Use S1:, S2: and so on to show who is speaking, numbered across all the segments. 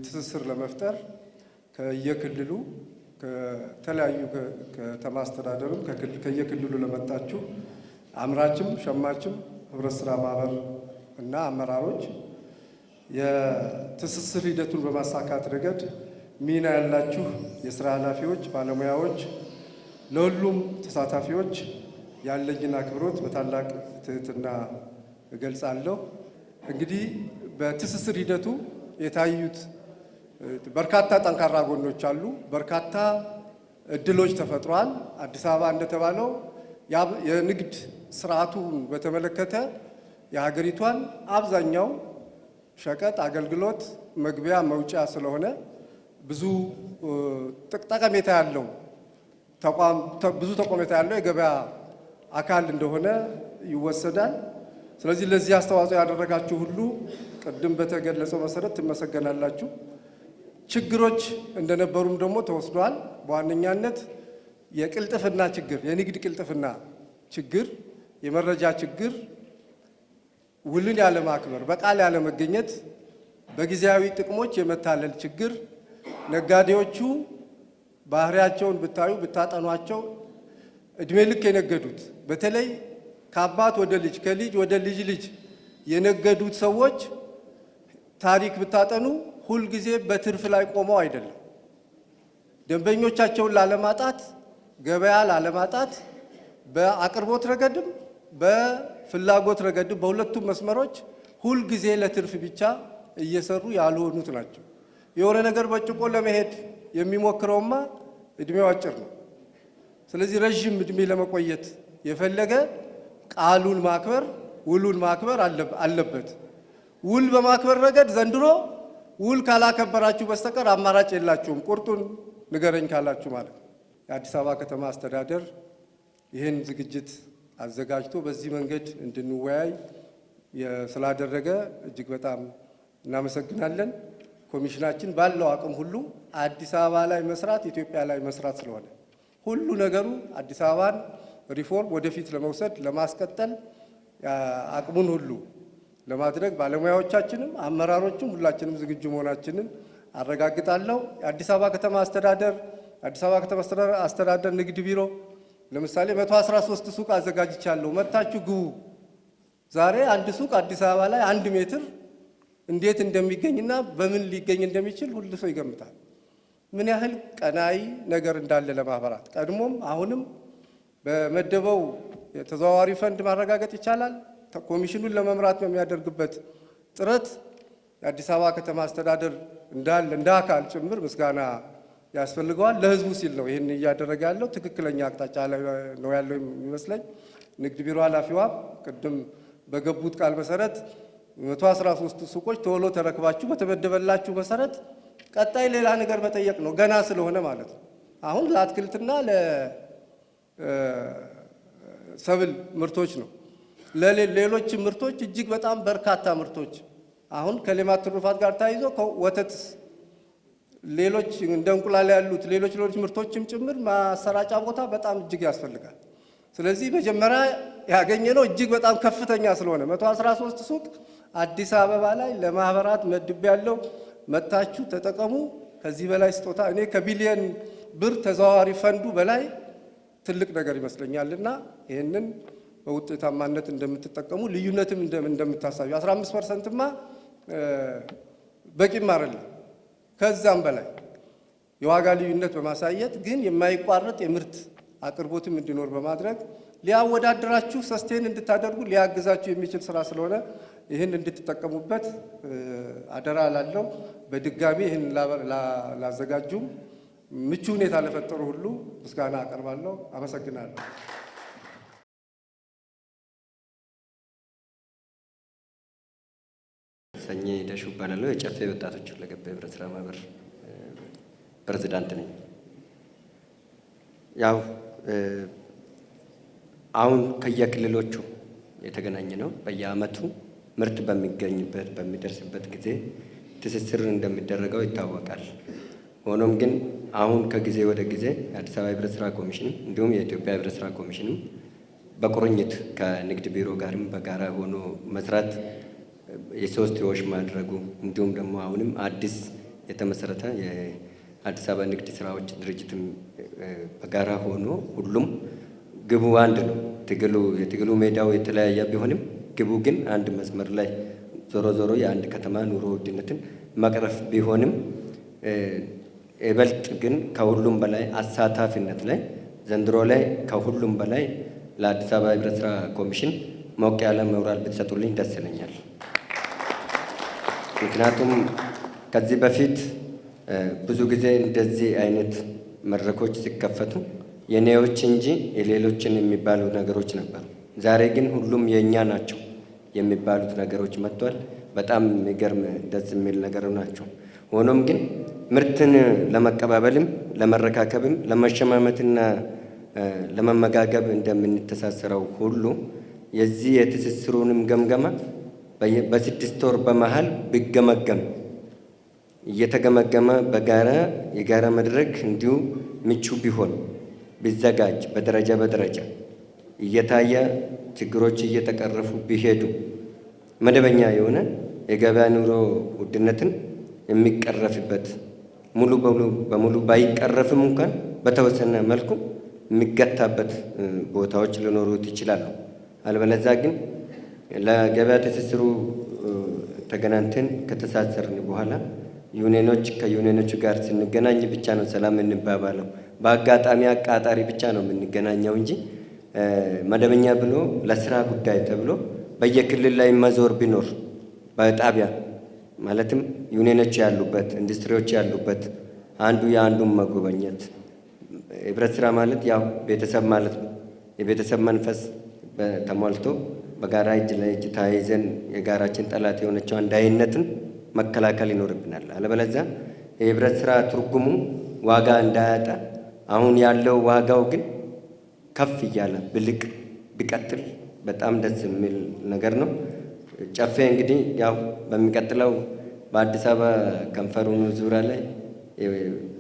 S1: ትስስር ለመፍጠር ከየክልሉ ከተለያዩ ከተማ አስተዳደሩም ከየክልሉ ለመጣችሁ አምራችም ሸማችም ህብረት ስራ ማህበር እና አመራሮች የትስስር ሂደቱን በማሳካት ረገድ ሚና ያላችሁ የስራ ኃላፊዎች፣ ባለሙያዎች፣ ለሁሉም ተሳታፊዎች ያለኝን አክብሮት በታላቅ ትህትና እገልጻለሁ። እንግዲህ በትስስር ሂደቱ የታዩት በርካታ ጠንካራ ጎኖች አሉ። በርካታ እድሎች ተፈጥሯል። አዲስ አበባ እንደተባለው የንግድ ስርዓቱን በተመለከተ የሀገሪቷን አብዛኛው ሸቀጥ አገልግሎት መግቢያ መውጫ ስለሆነ ብዙ ጠቀሜታ ያለው ብዙ ጠቀሜታ ያለው የገበያ አካል እንደሆነ ይወሰዳል። ስለዚህ ለዚህ አስተዋጽኦ ያደረጋችሁ ሁሉ ቅድም በተገለጸው መሰረት ትመሰገናላችሁ። ችግሮች እንደነበሩም ደግሞ ተወስዷል። በዋነኛነት የቅልጥፍና ችግር፣ የንግድ ቅልጥፍና ችግር፣ የመረጃ ችግር፣ ውልን ያለማክበር፣ በቃል ያለመገኘት፣ በጊዜያዊ ጥቅሞች የመታለል ችግር፣ ነጋዴዎቹ ባህሪያቸውን ብታዩ ብታጠኗቸው እድሜ ልክ የነገዱት በተለይ ከአባት ወደ ልጅ ከልጅ ወደ ልጅ ልጅ የነገዱት ሰዎች ታሪክ ብታጠኑ ሁልጊዜ በትርፍ ላይ ቆመው አይደለም። ደንበኞቻቸውን ላለማጣት፣ ገበያ ላለማጣት በአቅርቦት ረገድም በፍላጎት ረገድም በሁለቱም መስመሮች ሁልጊዜ ለትርፍ ብቻ እየሰሩ ያልሆኑት ናቸው። የሆነ ነገር በጭቆ ለመሄድ የሚሞክረውማ እድሜው አጭር ነው። ስለዚህ ረዥም እድሜ ለመቆየት የፈለገ ቃሉን ማክበር፣ ውሉን ማክበር አለበት። ውል በማክበር ረገድ ዘንድሮ ውል ካላከበራችሁ በስተቀር አማራጭ የላችሁም፣ ቁርጡን ንገረኝ ካላችሁ ማለት ነው። የአዲስ አበባ ከተማ አስተዳደር ይህን ዝግጅት አዘጋጅቶ በዚህ መንገድ እንድንወያይ ስላደረገ እጅግ በጣም እናመሰግናለን። ኮሚሽናችን ባለው አቅም ሁሉ አዲስ አበባ ላይ መስራት ኢትዮጵያ ላይ መስራት ስለሆነ ሁሉ ነገሩ አዲስ አበባን ሪፎርም ወደፊት ለመውሰድ ለማስቀጠል አቅሙን ሁሉ ለማድረግ ባለሙያዎቻችንም አመራሮችም ሁላችንም ዝግጁ መሆናችንን አረጋግጣለሁ። የአዲስ አበባ ከተማ አስተዳደር ንግድ ቢሮ ለምሳሌ 113 ሱቅ አዘጋጅቻለሁ፣ መታችሁ ግቡ። ዛሬ አንድ ሱቅ አዲስ አበባ ላይ 1 ሜትር እንዴት እንደሚገኝና በምን ሊገኝ እንደሚችል ሁሉ ሰው ይገምታል። ምን ያህል ቀናይ ነገር እንዳለ ለማህበራት ቀድሞም አሁንም በመደበው የተዘዋዋሪ ፈንድ ማረጋገጥ ይቻላል። ኮሚሽኑን ለመምራት በሚያደርግበት ጥረት የአዲስ አበባ ከተማ አስተዳደር እንደ አካል ጭምር ምስጋና ያስፈልገዋል። ለህዝቡ ሲል ነው ይህን እያደረገ ያለው። ትክክለኛ አቅጣጫ ላይ ነው ያለው የሚመስለኝ። ንግድ ቢሮ ኃላፊዋ ቅድም በገቡት ቃል መሰረት 113 ሱቆች ቶሎ ተረክባችሁ በተመደበላችሁ መሰረት ቀጣይ ሌላ ነገር መጠየቅ ነው፣ ገና ስለሆነ ማለት ነው። አሁን ለአትክልትና ለሰብል ምርቶች ነው። ለሌሎች ምርቶች እጅግ በጣም በርካታ ምርቶች አሁን ከሌማት ትሩፋት ጋር ተያይዞ ወተት፣ ሌሎች እንደ እንቁላል ያሉት ሌሎች ምርቶችም ጭምር ማሰራጫ ቦታ በጣም እጅግ ያስፈልጋል። ስለዚህ መጀመሪያ ያገኘነው እጅግ በጣም ከፍተኛ ስለሆነ 113 ሱቅ አዲስ አበባ ላይ ለማህበራት መድብ ያለው መታችሁ ተጠቀሙ። ከዚህ በላይ ስጦታ እኔ ከቢሊየን ብር ተዘዋዋሪ ፈንዱ በላይ ትልቅ ነገር ይመስለኛልና ይህንን በውጤታማነት እንደምትጠቀሙ ልዩነትም እንደምታሳዩ 15%ማ በቂም አይደለም። ከዛም በላይ የዋጋ ልዩነት በማሳየት ግን የማይቋረጥ የምርት አቅርቦትም እንዲኖር በማድረግ ሊያወዳድራችሁ ሰስቴን እንድታደርጉ ሊያግዛችሁ የሚችል ስራ ስለሆነ ይህን እንድትጠቀሙበት አደራ ላለው በድጋሚ ይህን ላዘጋጁም ምቹ ሁኔታ ለፈጠሩ ሁሉ ምስጋና አቀርባለሁ። አመሰግናለሁ።
S2: ሰኜ ደሹ እባላለሁ። የጨፌ ወጣቶች ሁለገብ ህብረት ስራ ማህበር ፕሬዝዳንት ነኝ። ያው አሁን ከየክልሎቹ የተገናኘ ነው። በየአመቱ ምርት በሚገኝበት በሚደርስበት ጊዜ ትስስር እንደሚደረገው ይታወቃል። ሆኖም ግን አሁን ከጊዜ ወደ ጊዜ የአዲስ አበባ ህብረት ስራ ኮሚሽን እንዲሁም የኢትዮጵያ ህብረት ስራ ኮሚሽንም በቁርኝት ከንግድ ቢሮ ጋርም በጋራ ሆኖ መስራት የሶስትዮሽ ማድረጉ እንዲሁም ደግሞ አሁንም አዲስ የተመሰረተ የአዲስ አበባ ንግድ ስራዎች ድርጅትም በጋራ ሆኖ ሁሉም ግቡ አንድ ነው። የትግሉ ሜዳው የተለያየ ቢሆንም ግቡ ግን አንድ መስመር ላይ ዞሮ ዞሮ የአንድ ከተማ ኑሮ ውድነትን መቅረፍ ቢሆንም ይበልጥ ግን ከሁሉም በላይ አሳታፊነት ላይ ዘንድሮ ላይ ከሁሉም በላይ ለአዲስ አበባ ህብረት ስራ ኮሚሽን ሞቅ ያለ መውራል ብትሰጡልኝ ደስ ይለኛል። ምክንያቱም ከዚህ በፊት ብዙ ጊዜ እንደዚህ አይነት መድረኮች ሲከፈቱ የኔዎች እንጂ የሌሎችን የሚባሉ ነገሮች ነበሩ። ዛሬ ግን ሁሉም የእኛ ናቸው የሚባሉት ነገሮች መጥቷል። በጣም የሚገርም ደስ የሚል ነገር ናቸው። ሆኖም ግን ምርትን ለመቀባበልም ለመረካከብም ለመሸማመትና ለመመጋገብ እንደምንተሳሰረው ሁሉ የዚህ የትስስሩንም ገምገማ በ6 ወር በመሃል ቢገመገም እየተገመገመ በጋራ የጋራ መድረክ እንዲሁ ምቹ ቢሆን ቢዘጋጅ በደረጃ እየታየ ችግሮች እየተቀረፉ ቢሄዱ መደበኛ የሆነ የገበያ ኑሮ ውድነትን የሚቀረፍበት ሙሉ በሙሉ ባይቀረፍም እንኳን በተወሰነ መልኩ የሚገታበት ቦታዎች ሊኖሩት ይችላሉ። አልበለዚያ ግን ለገበያ ትስስሩ ተገናኝተን ከተሳሰርን በኋላ ዩኒየኖች ከዩኒየኖቹ ጋር ስንገናኝ ብቻ ነው ሰላም እንባባለው። በአጋጣሚ አቃጣሪ ብቻ ነው የምንገናኘው እንጂ መደበኛ ብሎ ለስራ ጉዳይ ተብሎ በየክልል ላይ መዞር ቢኖር በጣቢያ ማለትም ዩኒየኖች ያሉበት ኢንዱስትሪዎች ያሉበት አንዱ የአንዱን መጎበኘት ህብረት ስራ ማለት ያው ቤተሰብ ማለት ነው። የቤተሰብ መንፈስ ተሟልቶ በጋራ እጅ ለእጅ ተያይዘን የጋራችን ጠላት የሆነችው አንድነትን መከላከል ይኖርብናል። አለበለዚያ የህብረት ስራ ትርጉሙ ዋጋ እንዳያጣ አሁን ያለው ዋጋው ግን ከፍ እያለ ብልቅ ቢቀጥል በጣም ደስ የሚል ነገር ነው። ጨፌ እንግዲህ ያው በሚቀጥለው በአዲስ አበባ ከንፈሩን ዙሪያ ላይ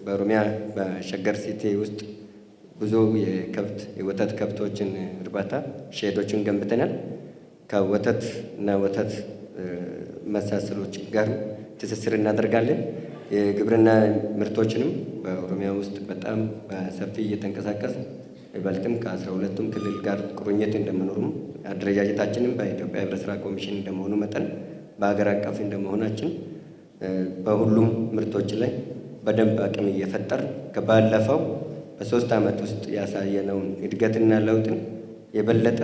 S2: በኦሮሚያ በሸገር ሲቲ ውስጥ ብዙ የወተት ከብቶችን እርባታ ሼዶችን ገንብተናል። ከወተት እና ወተት መሳሰሎች ጋር ትስስር እናደርጋለን። የግብርና ምርቶችንም በኦሮሚያ ውስጥ በጣም በሰፊ እየተንቀሳቀስ ይበልጥም ከ12ቱም ክልል ጋር ቁርኝት እንደመኖሩም አደረጃጀታችንም በኢትዮጵያ ህብረት ስራ ኮሚሽን እንደመሆኑ መጠን በሀገር አቀፍ እንደመሆናችን በሁሉም ምርቶች ላይ በደንብ አቅም እየፈጠር ከባለፈው በ3 ዓመት ውስጥ ያሳየነውን እድገትና ለውጥን የበለጠ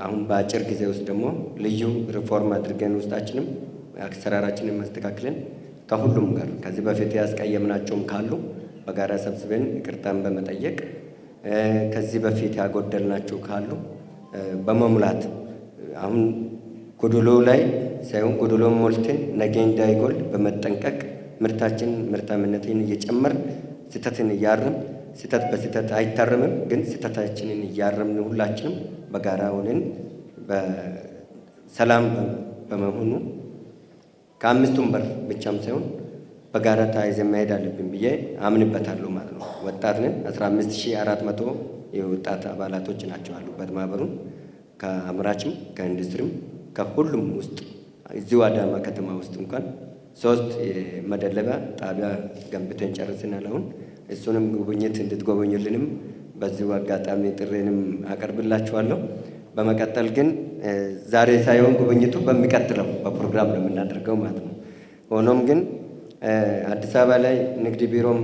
S2: አሁን በአጭር ጊዜ ውስጥ ደግሞ ልዩ ሪፎርም አድርገን ውስጣችንም አሰራራችንን ማስተካከለን ከሁሉም ጋር ከዚህ በፊት ያስቀየምናቸውም ካሉ በጋራ ሰብስበን ይቅርታን በመጠየቅ ከዚህ በፊት ያጎደልናቸው ካሉ በመሙላት አሁን ጎዶሎ ላይ ሳይሆን ጎዶሎን ሞልተን ነገ እንዳይጎል በመጠንቀቅ ምርታማነትን እየጨመር ስህተትን እያረም ስህተት በስህተት አይታረምም፣ ግን ስህተታችንን እያረምን ሁላችንም በጋራ ሆነን በሰላም በመሆኑ ከአምስቱም በር ብቻም ሳይሆን በጋራ ተያይዘን መሄድ አለብን ብዬ አምንበታለሁ ማለት ነው። ወጣት ነን። 15400 የወጣት አባላቶች ናቸው አሉበት ማህበሩን ከአምራችም ከኢንዱስትሪም ከሁሉም ውስጥ እዚሁ አዳማ ከተማ ውስጥ እንኳን 3 የመደለቢያ ጣቢያ ገንብተን ጨርሰናል። አሁን እሱንም ጉብኝት እንድትጎበኙልንም በዚሁ አጋጣሚ ጥሬንም አቀርብላችኋለሁ። በመቀጠል ግን ዛሬ ሳይሆን ጉብኝቱ በሚቀጥለው በፕሮግራም ነው የምናደርገው ማለት ነው። ሆኖም ግን አዲስ አበባ ላይ ንግድ ቢሮም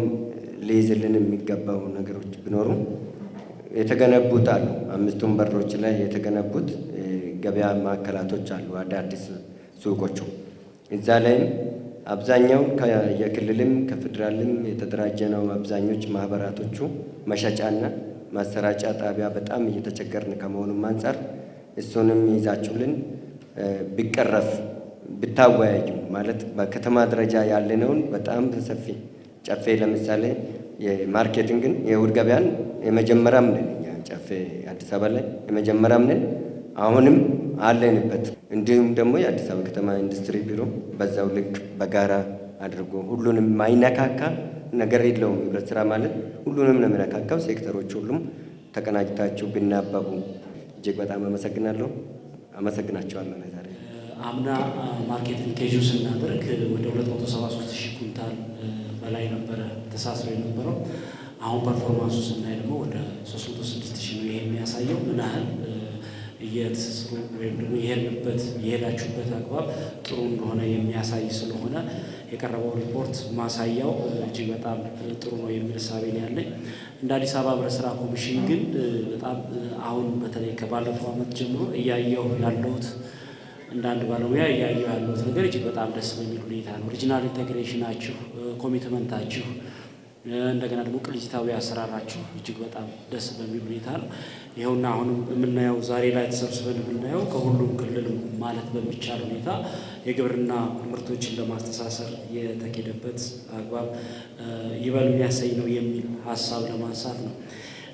S2: ሊይዝልን የሚገባው ነገሮች ቢኖሩ የተገነቡት አሉ። 5ቱም በሮች ላይ የተገነቡት ገበያ ማዕከላቶች አሉ፣ አዳዲስ ሱቆቹ። እዛ ላይም አብዛኛው የክልልም ከፌዴራልም የተደራጀ ነው። አብዛኞች ማህበራቶቹ መሸጫና ማሰራጫ ጣቢያ በጣም እየተቸገርን ከመሆኑም አንጻር እሱንም ይዛችሁልን ቢቀረፍ ብታወያዩ ማለት በከተማ ደረጃ ያለነውን በጣም በሰፊ ጨፌ ለምሳሌ የማርኬቲንግን የእሑድ ገበያን የመጀመሪያም ነን እኛ ጨፌ አዲስ አበባ ላይ የመጀመሪያም ነን። አሁንም አለንበት። እንዲሁም ደግሞ የአዲስ አበባ ከተማ ኢንዱስትሪ ቢሮ በዛው ልክ በጋራ አድርጎ ሁሉንም ማይነካካ ነገር የለውም። ህብረት ስራ ማለት ሁሉንም ነው የሚነካካው። ሴክተሮች ሁሉም ተቀናጅታችሁ ብናበቡ እጅግ በጣም አመሰግናለሁ። አመሰግናቸዋለሁ። ዛሬ
S3: አምና ማርኬት ሊንኬጁ ስናደርግ ወደ 273,000 ኩንታል በላይ ነበረ ተሳስሮ የነበረው። አሁን ፐርፎርማንሱ ስናይ ደግሞ ወደ 306,000 ነው። ይሄ የሚያሳየው ምን ያህል የትስስሩ ወይም ደግሞ የሄዳችሁበት አግባብ ጥሩ እንደሆነ የሚያሳይ ስለሆነ የቀረበው ሪፖርት ማሳያው እጅግ በጣም ጥሩ ነው የሚል እሳቤ ነው ያለኝ። እንደ አዲስ አበባ ህብረት ስራ ኮሚሽን ግን በጣም አሁን በተለይ ከባለፈው ዓመት ጀምሮ እያየሁ ያለሁት እንደ አንድ ባለሙያ እያየሁ ያለሁት ነገር እጅግ በጣም ደስ በሚል ሁኔታ ነው። ሪጂናል ኢንቴግሬሽናችሁ፣ ኮሚትመንታችሁ እንደገና ደግሞ ቅንጅታዊ አሰራራችሁ እጅግ በጣም ደስ በሚል ሁኔታ ነው። ይኸውና አሁንም የምናየው ዛሬ ላይ ተሰብስበን የምናየው ከሁሉም ክልል ማለት በሚቻል ሁኔታ የግብርና ምርቶችን ለማስተሳሰር የተኬደበት አግባብ ይበል የሚያሰኝ ነው የሚል ሀሳብ ለማንሳት ነው።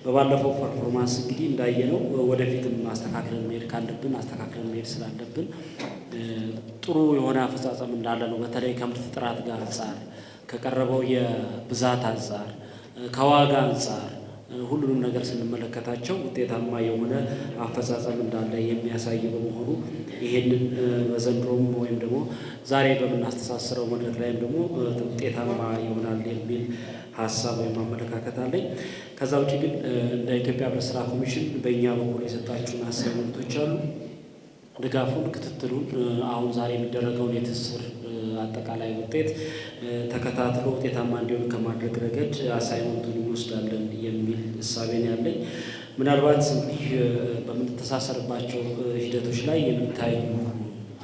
S3: በባለፈው ፐርፎርማንስ እንግዲህ እንዳየነው ወደፊትም አስተካክለን መሄድ ካለብን አስተካክለን መሄድ ስላለብን ጥሩ የሆነ አፈጻጸም እንዳለ ነው። በተለይ ከምርት ጥራት ጋር አንጻር ከቀረበው የብዛት አንጻር ከዋጋ አንጻር ሁሉንም ነገር ስንመለከታቸው ውጤታማ የሆነ አፈጻጸም እንዳለ የሚያሳይ በመሆኑ ይሄንን በዘንድሮም ወይም ደግሞ ዛሬ በምናስተሳስረው መድረክ ላይም ደግሞ ውጤታማ ይሆናል የሚል ሀሳብ ወይም አመለካከት አለኝ። ከዛ ውጭ ግን እንደ ኢትዮጵያ ህብረት ስራ ኮሚሽን በእኛ በኩል የሰጣችሁን አሳይመንቶች አሉ። ድጋፉን፣ ክትትሉን አሁን ዛሬ የሚደረገውን የትስስር አጠቃላይ ውጤት ተከታትሎ ውጤታማ እንዲሆን ከማድረግ ረገድ አሳይመንቱን እንወስዳለን የሚል እሳቤ ነው ያለኝ። ምናልባት እንግዲህ በምንተሳሰርባቸው ሂደቶች ላይ የሚታዩ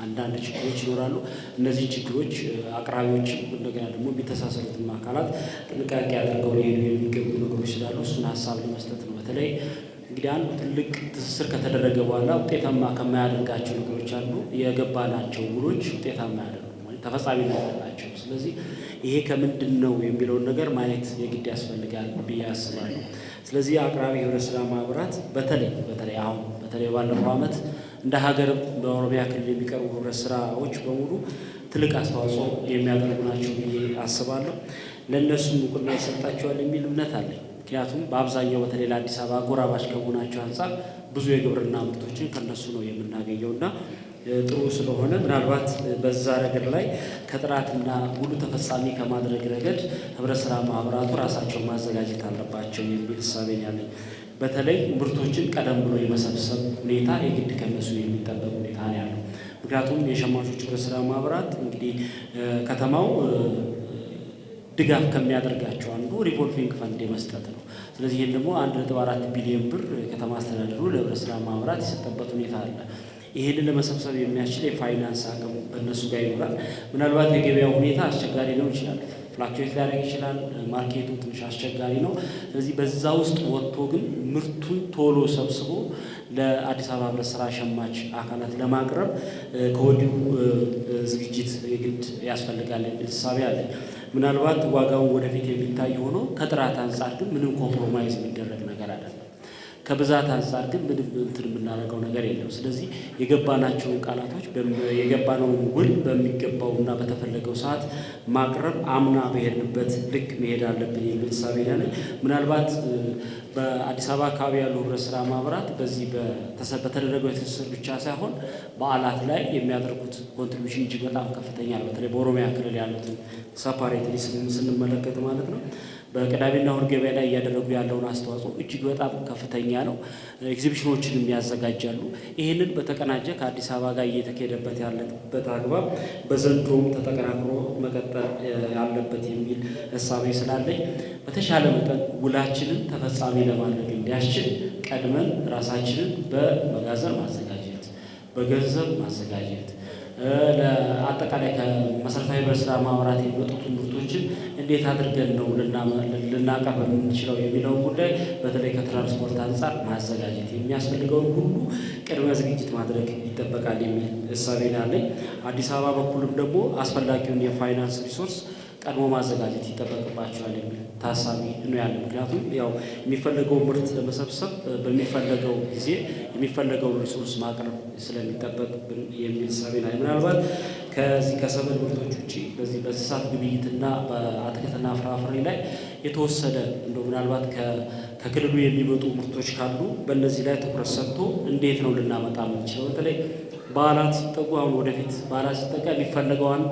S3: አንዳንድ ችግሮች ይኖራሉ። እነዚህ ችግሮች አቅራቢዎችም እንደገና ደግሞ የሚተሳሰሩትም አካላት ጥንቃቄ አድርገው ሊሄዱ የሚገቡ ነገሮች ስላሉ እሱን ሀሳብ ለመስጠት ነው። በተለይ እንግዲህ አንዱ ትልቅ ትስስር ከተደረገ በኋላ ውጤታማ ከማያደርጋቸው ነገሮች አሉ የገባናቸው ውሎች ውጤታማ ያደርጉ ተፈጻሚነት ያላቸው። ስለዚህ ይሄ ከምንድን ነው የሚለውን ነገር ማየት የግድ ያስፈልጋል ብዬ አስባለሁ። ስለዚህ አቅራቢ ህብረት ስራ ማህበራት በተለይ አሁን ባለፈው ዓመት እንደ ሀገር በኦሮሚያ ክልል የሚቀርቡ ህብረት ስራዎች በሙሉ ትልቅ አስተዋጽኦ የሚያደርጉ ናቸው ብዬ አስባለሁ። ለእነሱም እውቅና ይሰጣቸዋል የሚል እምነት አለኝ። ምክንያቱም በአብዛኛው በተለይ ለአዲስ አበባ አጎራባች ከመሆናቸው አንጻር ብዙ የግብርና ምርቶችን ከነሱ ነው የምናገኘው እና ጥሩ ስለሆነ ምናልባት በዛ ረገድ ላይ ከጥራትና ሙሉ ተፈጻሚ ከማድረግ ረገድ ህብረት ስራ ማህበራቱ ራሳቸውን ማዘጋጀት አለባቸው የሚል እሳቤ ያለኝ። በተለይ ምርቶችን ቀደም ብሎ የመሰብሰብ ሁኔታ የግድ ከነሱ የሚጠበቅ ሁኔታ ነው ያለው። ምክንያቱም የሸማቾች ህብረት ስራ ማህበራት እንግዲህ ከተማው ድጋፍ ከሚያደርጋቸው አንዱ ሪቮልቪንግ ፈንድ የመስጠት ነው። ስለዚህ ይህን ደግሞ 1.4 ቢሊዮን ብር ከተማ አስተዳደሩ ለህብረት ስራ ማህበራት የሰጠበት ሁኔታ አለ። ይህንን ለመሰብሰብ የሚያስችል የፋይናንስ አቅም በእነሱ ጋር ይኖራል። ምናልባት የገበያው ሁኔታ አስቸጋሪ ሊሆን ይችላል፣ ፍላክቹዌት ሊያደርግ ይችላል፣ ማርኬቱ ትንሽ አስቸጋሪ ነው። ስለዚህ በዛ ውስጥ ወጥቶ ግን ምርቱን ቶሎ ሰብስቦ ለአዲስ አበባ ህብረት ስራ ሸማች አካላት ለማቅረብ ከወዲሁ ዝግጅት የግድ ያስፈልጋል የሚል እሳቤ አለ። ምናልባት ዋጋውን ወደፊት የሚታይ ሆኖ ከጥራት አንጻር ግን ምንም ኮምፕሮማይዝ የሚደረግ ነገር አይደለም። ከብዛት አንጻር ግን ምንም እንትን የምናደርገው ነገር የለም። ስለዚህ የገባናቸውን ቃላቶች የገባነውን ውል በሚገባውና በተፈለገው ሰዓት ማቅረብ አምና በሄድንበት ልክ መሄድ አለብን የሚል እሳቤ ያለ። ምናልባት በአዲስ አበባ አካባቢ ያሉ ህብረት ስራ ማህበራት በዚህ በተደረገው የትስስር ብቻ ሳይሆን በዓላት ላይ የሚያደርጉት ኮንትሪቢሽን እጅግ በጣም ከፍተኛ ነው። በተለይ በኦሮሚያ ክልል ያሉትን ሰፓሬትሊ ስንመለከት ማለት ነው። በቅዳሜና እሁድ ገበያ ላይ እያደረጉ ያለውን አስተዋጽኦ እጅግ በጣም ከፍተኛ ነው። ኤግዚቢሽኖችንም ያዘጋጃሉ። ይህንን በተቀናጀ ከአዲስ አበባ ጋር እየተካሄደበት ያለበት አግባብ በዘንድሮም ተጠናክሮ መቀጠል ያለበት የሚል እሳቤ ስላለኝ በተሻለ መጠን ውላችንን ተፈጻሚ ለማድረግ እንዲያስችል ቀድመን ራሳችንን በመጋዘን ማዘጋጀት፣ በገንዘብ ማዘጋጀት ለአጠቃላይ ከመሰረታዊ ህብረት ስራ ማህበራት የሚመጡትን ምርቶችን እንዴት አድርገን ነው ልናቀርብ የምንችለው የሚለውን ጉዳይ በተለይ ከትራንስፖርት አንጻር ማዘጋጀት የሚያስፈልገውን ሁሉ ቅድመ ዝግጅት ማድረግ ይጠበቃል የሚል እሳቤ አለኝ። አዲስ አበባ በኩልም ደግሞ አስፈላጊውን የፋይናንስ ሪሶርስ ቀድሞ ማዘጋጀት ይጠበቅባቸዋል የሚል ታሳቢ ነው ያለ። ምክንያቱም ያው የሚፈለገው ምርት ለመሰብሰብ በሚፈለገው ጊዜ የሚፈለገውን ሪሶርስ ማቅረብ ስለሚጠበቅ የሚል እሳቤ ላይ ምናልባት ከዚህ ከሰብል ምርቶች ውጭ በዚህ በእንስሳት ግብይትና በአትክልትና ፍራፍሬ ላይ የተወሰደ እንደው ምናልባት ከክልሉ የሚመጡ ምርቶች ካሉ በእነዚህ ላይ ትኩረት ሰጥቶ እንዴት ነው ልናመጣ የምንችለው በተለይ በዓላት ሲጠጉ አሁን ወደፊት በዓላት ሲጠጋ የሚፈለገው አንዱ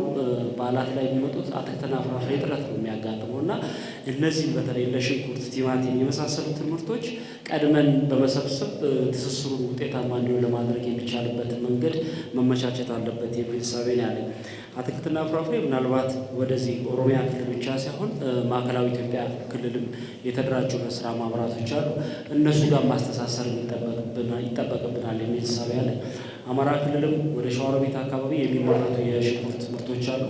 S3: በዓላት ላይ የሚመጡት አትክልትና ፍራፍሬ እጥረት ነው የሚያጋጥመው እና እነዚህም በተለይ ለሽንኩርት፣ ቲማቲም የመሳሰሉትን ምርቶች ቀድመን በመሰብሰብ ትስስሩን ውጤታማ እንዲሆን ለማድረግ የሚቻልበትን መንገድ መመቻቸት አለበት የሚል እሳቤ ነው ያለኝ። አትክልትና ፍራፍሬ ምናልባት ወደዚህ ኦሮሚያ ክልል ብቻ ሳይሆን ማዕከላዊ ኢትዮጵያ ክልልም የተደራጁ ስራ ማህበራቶች አሉ። እነሱ ጋር ማስተሳሰር ይጠበቅብናል የሚል እሳቤ አለ። አማራ ክልልም ወደ ሸዋሮቢት አካባቢ የሚመረቱ የሽንኩርት ምርቶች አሉ።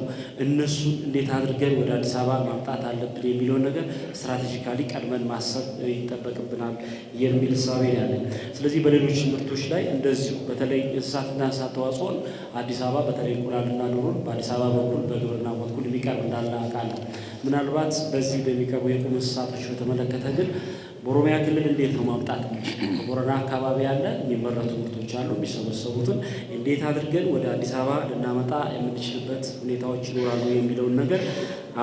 S3: እነሱን እንዴት አድርገን ወደ አዲስ አበባ ማምጣት አለብን የሚለውን ነገር ስትራቴጂካሊ ቀድመን ማሰብ ይጠበቅብናል የሚል እሳቤ ያለን። ስለዚህ በሌሎች ምርቶች ላይ እንደዚሁ በተለይ እንስሳትና እንስሳት ተዋጽኦን አዲስ አበባ በተለይ እንቁላልና ዶሮን በአዲስ አበባ በኩል በግብርና በኩል የሚቀርብ እንዳለ አውቃለሁ። ምናልባት በዚህ በሚቀርቡ የቁም እንስሳቶች በተመለከተ ግን በኦሮሚያ ክልል እንዴት ነው ማምጣት? በቦረና አካባቢ ያለ የሚመረቱ ምርቶች አሉ። የሚሰበሰቡትን እንዴት አድርገን ወደ አዲስ አበባ ልናመጣ የምንችልበት ሁኔታዎች ይኖራሉ የሚለውን ነገር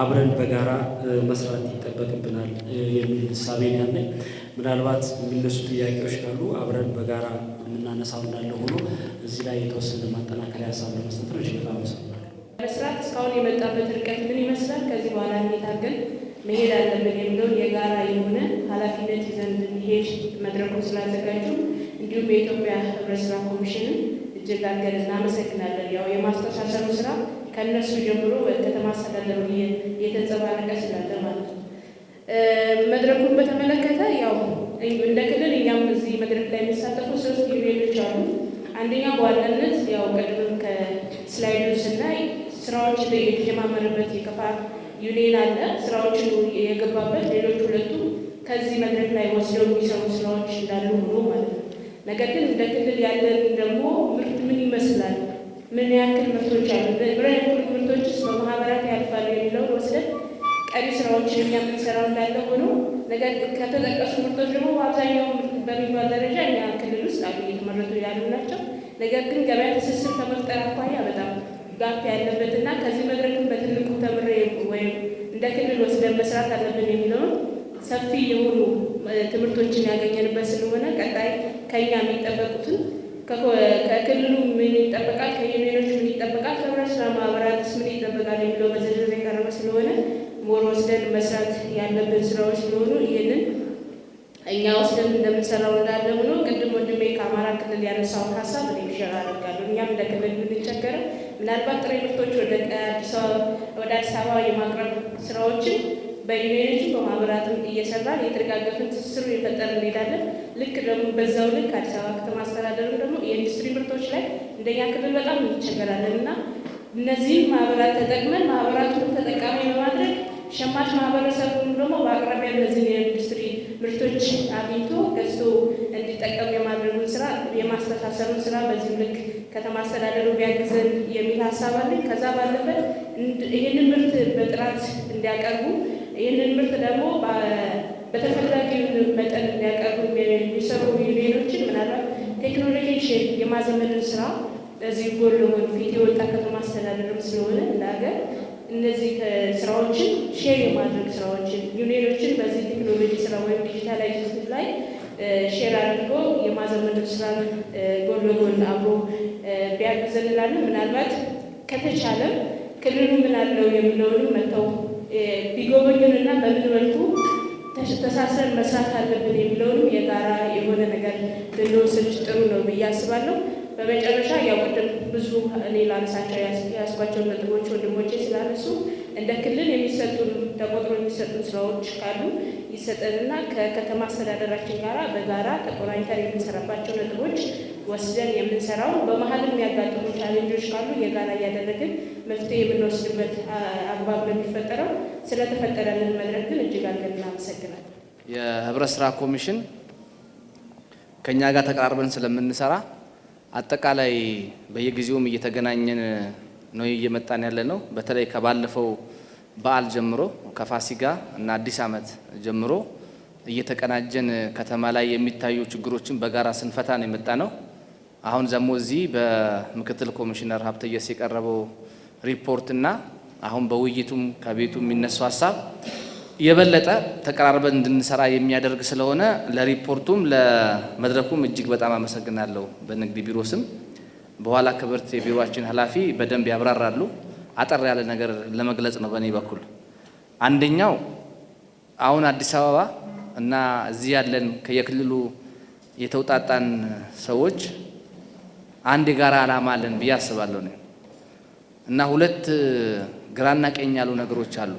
S3: አብረን በጋራ መስራት ይጠበቅብናል የሚል እሳቤ ነው ያለኝ። ምናልባት የሚነሱ ጥያቄዎች ካሉ አብረን በጋራ የምናነሳው እንዳለ ሆኖ እዚህ ላይ የተወሰነ ማጠናከሪያ ሀሳብ ለመስጠት ነው። በጣም አመሰግናለሁ።
S4: መስራት እስካሁን የመጣበት ርቀት ምን ይመስላል? ከዚህ በኋላ እንዴት አድርገን መሄድ አለብን የሚለውን የጋራ የሆነ ኃላፊነት ይዘን እንድንሄድ መድረኩን ስላዘጋጁ እንዲሁም የኢትዮጵያ ሕብረት ስራ ኮሚሽንን እጅግ አድርገን እናመሰግናለን። ያው የማስተሳሰሩ ስራ ከእነሱ ጀምሮ ከተማ አስተዳደሩ እየተንጸባረቀ ስላለ ማለት ነው። መድረኩን በተመለከተ ያው እንደ ክልል እኛም እዚህ መድረክ ላይ የሚሳተፉ 3 ዩኒዮኖች አሉ። አንደኛ በዋናነት ያው ቅድም ከስላይዱ ስናይ ስራዎች የተጀማመረበት የከፋ ዩኒየን አለ፣ ስራዎችን የገባበት። ሌሎች ሁለቱ ከዚህ መድረክ ላይ ወስደው የሚሰሩ ስራዎች እንዳሉ ሆኖ ማለት ነው። ነገር ግን እንደ ክልል ያለን ደግሞ ምርት ምን ይመስላል፣ ምን ያክል ምርቶች አሉ፣ ምን ያክል ምርቶችስ በማህበራት ያልፋሉ የሚለውን ወስደን ቀሪ ስራዎችን እኛ የምንሰራው እንዳለ ሆኖ ነገር ግን ከተጠቀሱ ምርቶች ደግሞ በአብዛኛው በሚባል ደረጃ እኛ ክልል ውስጥ አሉ እየተመረቱ ያሉ ናቸው። ነገር ግን ገበያ ትስስር ከመፍጠር አኳያ በጣም ጋፕ ያለበትና ከዚህ መድረክም በትልቁ ተምሬ ወይም እንደ ክልል ወስደን መስራት አለብን የሚለውን ሰፊ የሆኑ ትምህርቶችን ያገኘንበት ስለሆነ ቀጣይ ከኛ የሚጠበቁትን ከክልሉ ምን ይጠበቃል፣ ከዩኒዮኖች ምን ይጠበቃል፣ ከህብረት ስራ ማህበራትስ ምን ይጠበቃል የሚለው በዝርዝር የቀረበ ስለሆነ ሞር ወስደን መስራት ያለብን ስራዎች ስለሆኑ ይህንን እኛ ወስደን እንደምንሰራው እንዳለ ሆኖ ቅድም ወንድሜ ከአማራ ክልል ያነሳውን ሀሳብ እኔ ሸራ አደርጋለሁ። እኛም እንደ ክልል ብንቸገረው ምናልባት ጥሬ ምርቶች ወደ አዲስ አበባ የማቅረብ ስራዎችን በዩኒዮኖች በማህበራትም እየሰራን የተደጋገፍን ትስስር የፈጠር እንሄዳለን። ልክ ደግሞ በዛው ልክ አዲስ አበባ ከተማ አስተዳደርም ደግሞ የኢንዱስትሪ ምርቶች ላይ እንደኛ ክልል በጣም እንቸገራለን እና እነዚህም ማህበራት ተጠቅመን ማህበራቱን ተጠቃሚ በማድረግ ሸማች ማህበረሰቡን ደግሞ በአቅራቢያ እነዚህን የኢንዱስትሪ ምርቶች አግኝቶ ገዝቶ እንዲጠቀም የማድረጉን ስራ የማስተሳሰሩን ስራ በዚህ ልክ ከተማ አስተዳደሩ ቢያግዘን የሚል ሀሳብ አለኝ። ከዛ ባለፈ ይህንን ምርት በጥራት እንዲያቀርቡ ይህንን ምርት ደግሞ በተፈላጊው መጠን እንዲያቀርቡ የሚሰሩ ዩኒዮኖችን ምናልባት ቴክኖሎጂ ሼር የማዘመንን ስራ እዚህ ጎን ለጎን ፊት የወጣ ከተማ አስተዳደርም ስለሆነ እንዳገር እነዚህ ስራዎችን ሼር የማድረግ ስራዎችን ዩኒዮኖችን በዚህ ቴክኖሎጂ ስራ ወይም ዲጂታላይዜሽን ላይ ሼር አድርጎ የማዘመን ስራ ጎን ለጎን አብሮ ቢያግዘን እንላለን። ምናልባት ከተቻለም ክልሉ ምን አለው የሚለውንም መተው ቢጎበኙንና በምን መልኩ ተሳስረን መስራት አለብን የሚለውንም የጋራ የሆነ ነገር ልንወስድ ጥሩ ነው ብዬ አስባለሁ። በመጨረሻ ያው ቅድም ብዙ እኔ ላነሳቸው ያስኳቸው ነጥቦች ወንድሞቼ ስላነሱ እንደ ክልል የሚሰጡን ተቆጥሮ የሚሰጡን ስራዎች ካሉ ይሰጠንና ከከተማ አስተዳደራችን ጋራ በጋራ ተቆራኝተን የምንሰራባቸው ነጥቦች ወስደን የምንሰራው በመሀልም የሚያጋጥሙ ቻሌንጆች ካሉ የጋራ እያደረግን መፍትሄ የምንወስድበት አግባብ ነው የሚፈጠረው። ስለተፈጠረልን መድረክ ግን እጅግ አድርገን እናመሰግናለን።
S5: የህብረት ስራ ኮሚሽን ከኛ ጋር ተቀራርበን ስለምንሰራ አጠቃላይ በየጊዜውም እየተገናኘን ነው እየመጣን ያለ ነው። በተለይ ከባለፈው በዓል ጀምሮ ከፋሲካ እና አዲስ ዓመት ጀምሮ እየተቀናጀን ከተማ ላይ የሚታዩ ችግሮችን በጋራ ስንፈታ ነው የመጣ ነው። አሁን ደግሞ እዚህ በምክትል ኮሚሽነር ሀብተየስ የቀረበው ሪፖርትና አሁን በውይይቱም ከቤቱ የሚነሳው ሀሳብ የበለጠ ተቀራርበን እንድንሰራ የሚያደርግ ስለሆነ ለሪፖርቱም ለመድረኩም እጅግ በጣም አመሰግናለሁ በንግድ ቢሮ ስም። በኋላ ክብርት የቢሮአችን ኃላፊ በደንብ ያብራራሉ። አጠር ያለ ነገር ለመግለጽ ነው በእኔ በኩል። አንደኛው አሁን አዲስ አበባ እና እዚህ ያለን ከየክልሉ የተውጣጣን ሰዎች አንድ የጋራ ዓላማ አለን ብዬ አስባለሁ ነው እና ሁለት ግራና ቀኝ ያሉ ነገሮች አሉ።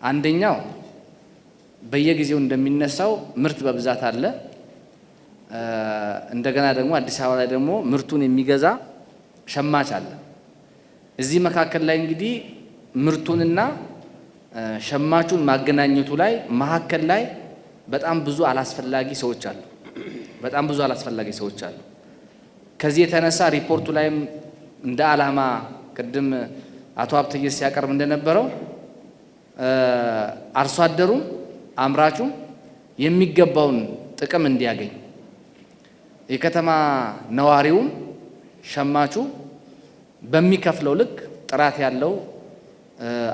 S5: አንደኛው በየጊዜው እንደሚነሳው ምርት በብዛት አለ። እንደገና ደግሞ አዲስ አበባ ላይ ደግሞ ምርቱን የሚገዛ ሸማች አለ። እዚህ መካከል ላይ እንግዲህ ምርቱንና ሸማቹን ማገናኘቱ ላይ መካከል ላይ በጣም ብዙ አላስፈላጊ ሰዎች አሉ። ከዚህ የተነሳ ሪፖርቱ ላይም እንደ ዓላማ ቅድም አቶ ሀብተየስ ሲያቀርብ እንደነበረው አርሶ አደሩም አምራቹም የሚገባውን ጥቅም እንዲያገኝ፣ የከተማ ነዋሪውም ሸማቹ በሚከፍለው ልክ ጥራት ያለው